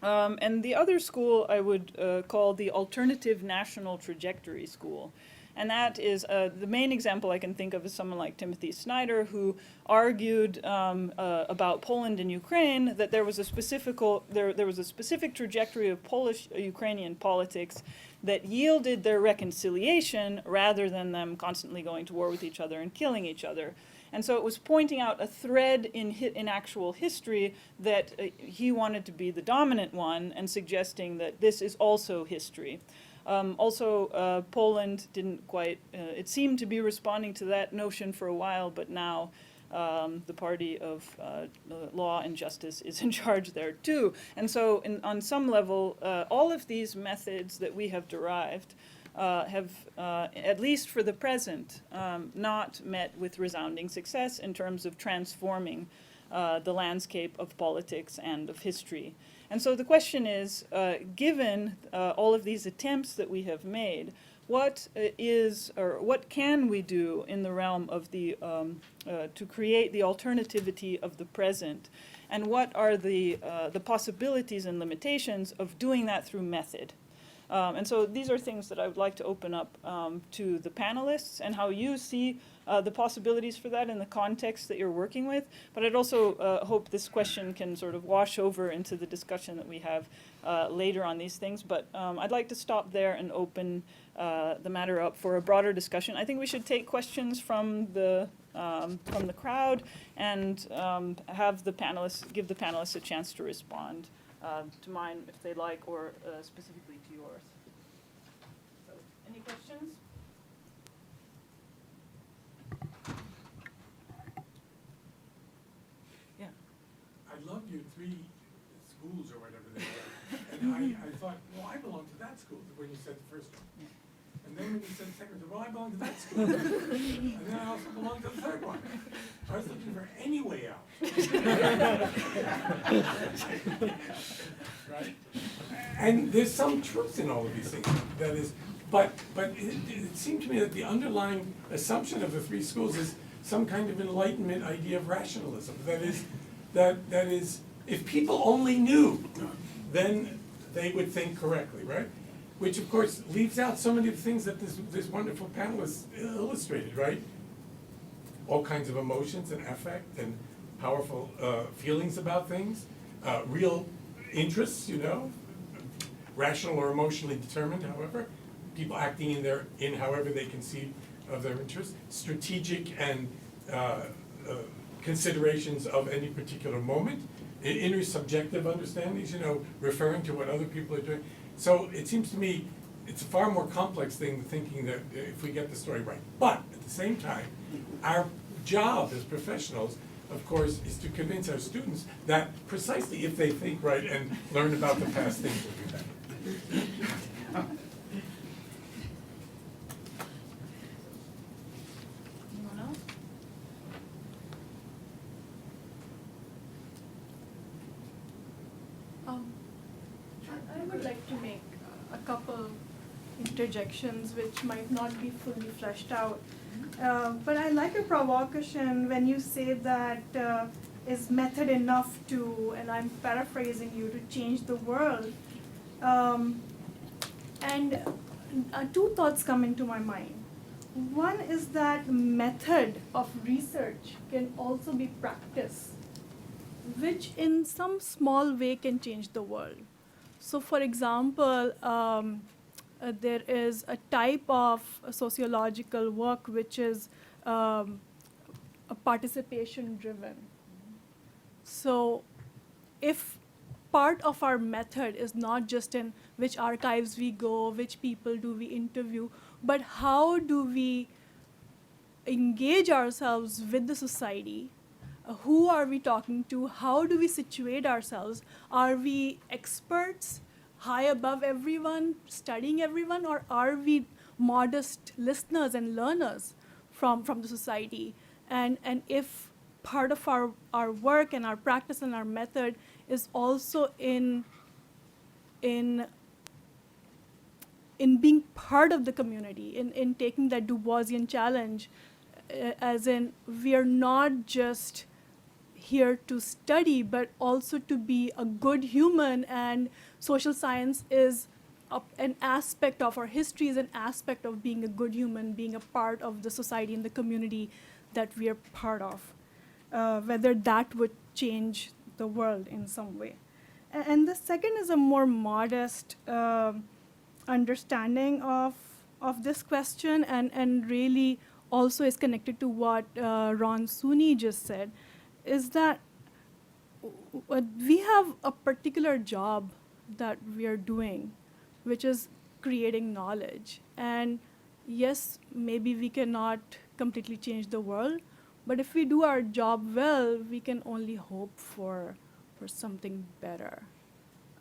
And the other school I would call the alternative national trajectory school. And that is the main example I can think of is someone like Timothy Snyder, who argued about Poland and Ukraine that there was a specific trajectory of Polish-Ukrainian politics that yielded their reconciliation rather than them constantly going to war with each other and killing each other. And so it was pointing out a thread in actual history that he wanted to be the dominant one and suggesting that this is also history. Poland didn't quite, it seemed to be responding to that notion for a while, but now the party of law and justice is in charge there too. And so on some level, all of these methods that we have derived have, at least for the present, not met with resounding success in terms of transforming the landscape of politics and of history. And so the question is, given all of these attempts that we have made, what can we do in the realm of the to create the alternativity of the present, and what are the possibilities and limitations of doing that through method? And so these are things that I would like to open up to the panelists and how you see the possibilities for that in the context that you're working with. But I'd also hope this question can sort of wash over into the discussion that we have later on these things. But I'd like to stop there and open the matter up for a broader discussion. I think we should take questions from the crowd and give the panelists a chance to respond to mine if they like, or specifically to yours. So, any questions? Yeah. I loved your 3 schools or whatever they were. And I thought, well, I belong to that school when you said the first one. And then when you said the second one, well, I belong to that school. And then I also belong to the third one. I was looking for any way out. Right? And there's some truth in all of these things. That is, but it seemed to me that the underlying assumption of the 3 schools is some kind of Enlightenment idea of rationalism. That is, if people only knew, then they would think correctly, right? Which of course leaves out so many of the things that this wonderful panelist illustrated, right? All kinds of emotions and affect and powerful feelings about things, real interests, rational or emotionally determined, however, people acting in however they conceive of their interests, strategic and considerations of any particular moment, inner subjective understandings, referring to what other people are doing. So it seems to me it's a far more complex thing than thinking that if we get the story right. But at the same time, our job as professionals, of course, is to convince our students that precisely if they think right and learn about the past, things will be better. Anyone else? I would like to make a couple interjections which might not be fully fleshed out. But I like your provocation when you say that is method enough to, and I'm paraphrasing you, to change the world. And 2 thoughts come into my mind. One is that method of research can also be practice, which in some small way can change the world. So for example, there is a type of sociological work which is participation driven. So if part of our method is not just in which archives we go, which people do we interview, but how do we engage ourselves with the society? Who are we talking to? How do we situate ourselves? Are we experts, high above everyone, studying everyone, or are we modest listeners and learners from the society? And if part of our work and our practice and our method is also in being part of the community, in taking that DuBoisian challenge, as in we are not just here to study, but also to be a good human, and social science is an aspect of our history, is an aspect of being a good human, being a part of the society and the community that we are part of, whether that would change the world in some way. And the second is a more modest understanding of this question, and really also is connected to what Ron Sooney just said, is that we have a particular job that we are doing, which is creating knowledge. And yes, maybe we cannot completely change the world, but if we do our job well, we can only hope for something better.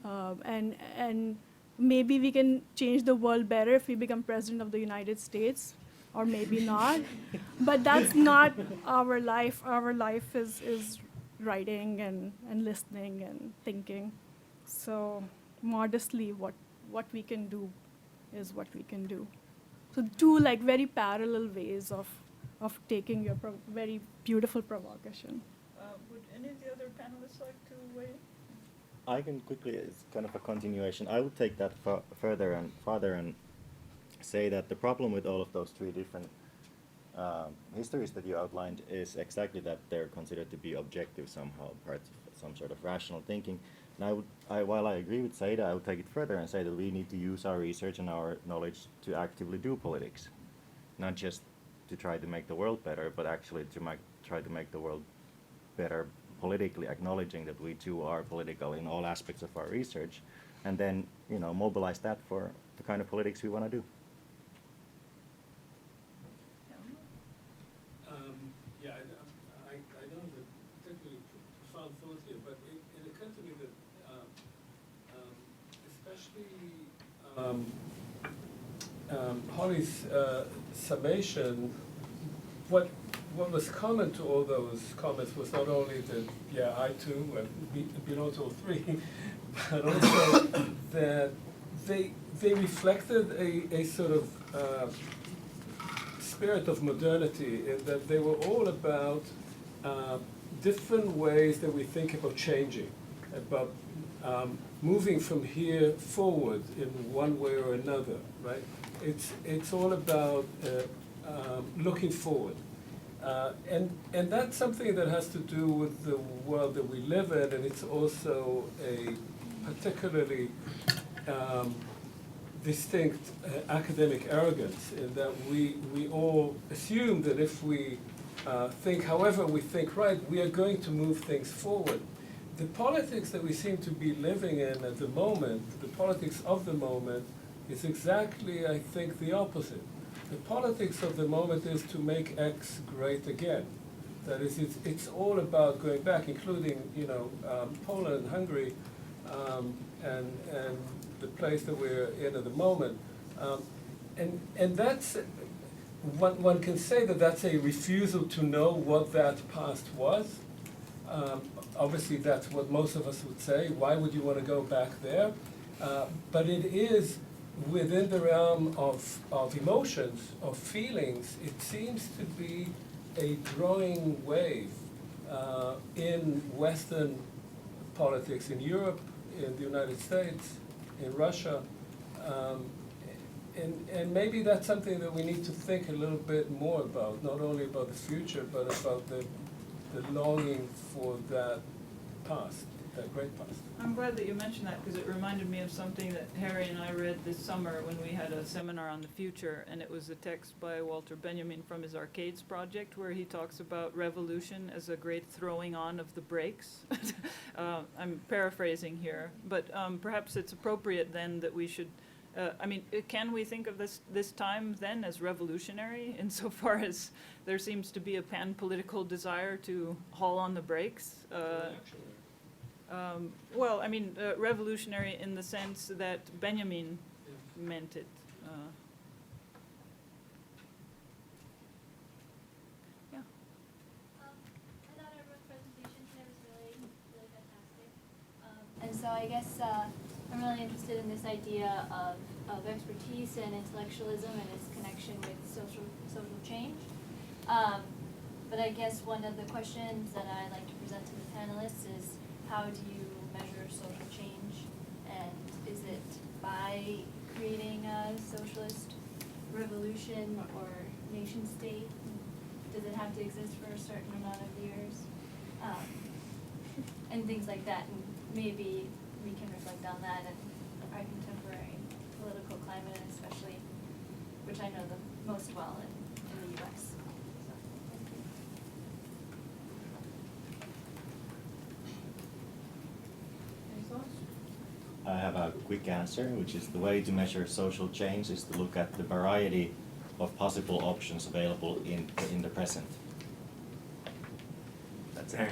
And maybe we can change the world better if we become president of the United States, or maybe not. But that's not our life. Our life is writing and listening and thinking. So modestly, what we can do is what we can do. So 2 very parallel ways of taking your very beautiful provocation. Would any of the other panelists like to weigh in? I can quickly, it's kind of a continuation. I would take that further and say that the problem with all of those 3 different histories that you outlined is exactly that they're considered to be objective somehow, parts of some sort of rational thinking. And while I agree with Syeda, I would take it further and say that we need to use our research and our knowledge to actively do politics, not just to try to make the world better, but actually to try to make the world better politically acknowledging that we too are political in all aspects of our research, and then, you know, mobilize that for the kind of politics we want to do. Yeah, I don't have a particularly profound thought here, but it occurred to me that especially Holly's summation, what was common to all those comments was not only that, yeah, I too belong to all three, but also that they reflected a sort of spirit of modernity, in that they were all about different ways that we think about changing, about moving from here forward in one way or another, right? It's all about looking forward. And that's something that has to do with the world that we live in, and it's also a particularly distinct academic arrogance, in that we all assume that if we think however we think right, we are going to move things forward. The politics that we seem to be living in at the moment, the politics of the moment, is exactly, I think, the opposite. The politics of the moment is to make X great again. That is, it's all about going back, including, you know, Poland and Hungary, and the place that we're in at the moment. And that's, one can say that that's a refusal to know what that past was. Obviously, that's what most of us would say. Why would you want to go back there? But it is within the realm of emotions, of feelings. It seems to be a growing wave in Western politics, in Europe, in the United States, in Russia. And maybe that's something that we need to think a little bit more about, not only about the future, but about the longing for that past, that great past. I'm glad that you mentioned that, because it reminded me of something that Harry and I read this summer when we had a seminar on the future, and it was a text by Walter Benjamin from his Arcades project, where he talks about revolution as a great throwing on of the brakes. I'm paraphrasing here, but perhaps it's appropriate then that we should, can we think of this time then as revolutionary, insofar as there seems to be a pan-political desire to haul on the brakes? Revolutionary in the sense that Benjamin meant it. I thought everyone's presentation today was really, really fantastic. And so I guess I'm really interested in this idea of expertise and intellectualism and its connection with social change. But I guess one of the questions that I'd like to present to the panelists is, how do you measure social change? And is it by creating a socialist revolution or nation state? Does it have to exist for a certain amount of years? And things like that. And maybe we can reflect on that and our contemporary political climate, especially, which I know the most well in the US. So, thank you. Any thoughts? I have a quick answer, which is the way to measure social change is to look at the variety of possible options available in the present. That's it.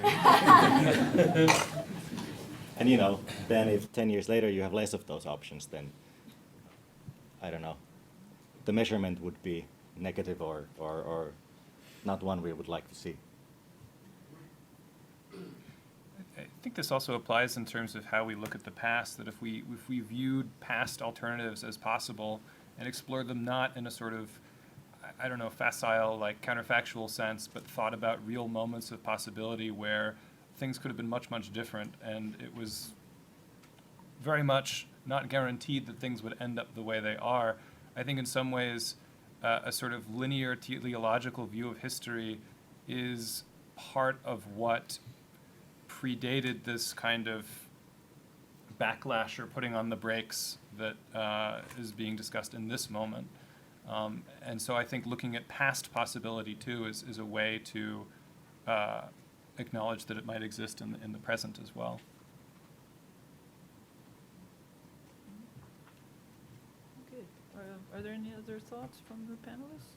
And you know, then if 10 years later you have less of those options, then I don't know, the measurement would be negative or not one we would like to see. I think this also applies in terms of how we look at the past, that if we viewed past alternatives as possible and explored them not in a sort of, I don't know, facile, like counterfactual sense, but thought about real moments of possibility where things could have been much, much different, and it was very much not guaranteed that things would end up the way they are. I think in some ways a sort of linear teleological view of history is part of what predated this kind of backlash or putting on the brakes that is being discussed in this moment. And so I think looking at past possibility too is a way to acknowledge that it might exist in the present as well. Okay. Are there any other thoughts from the panelists?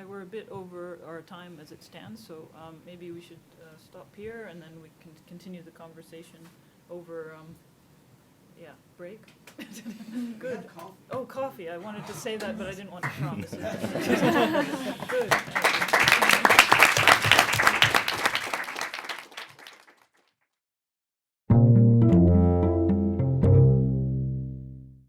We're a bit over our time as it stands, so maybe we should stop here and then we can continue the conversation over, break. Good. Oh, coffee. I wanted to say that, but I didn't want to promise it. Good.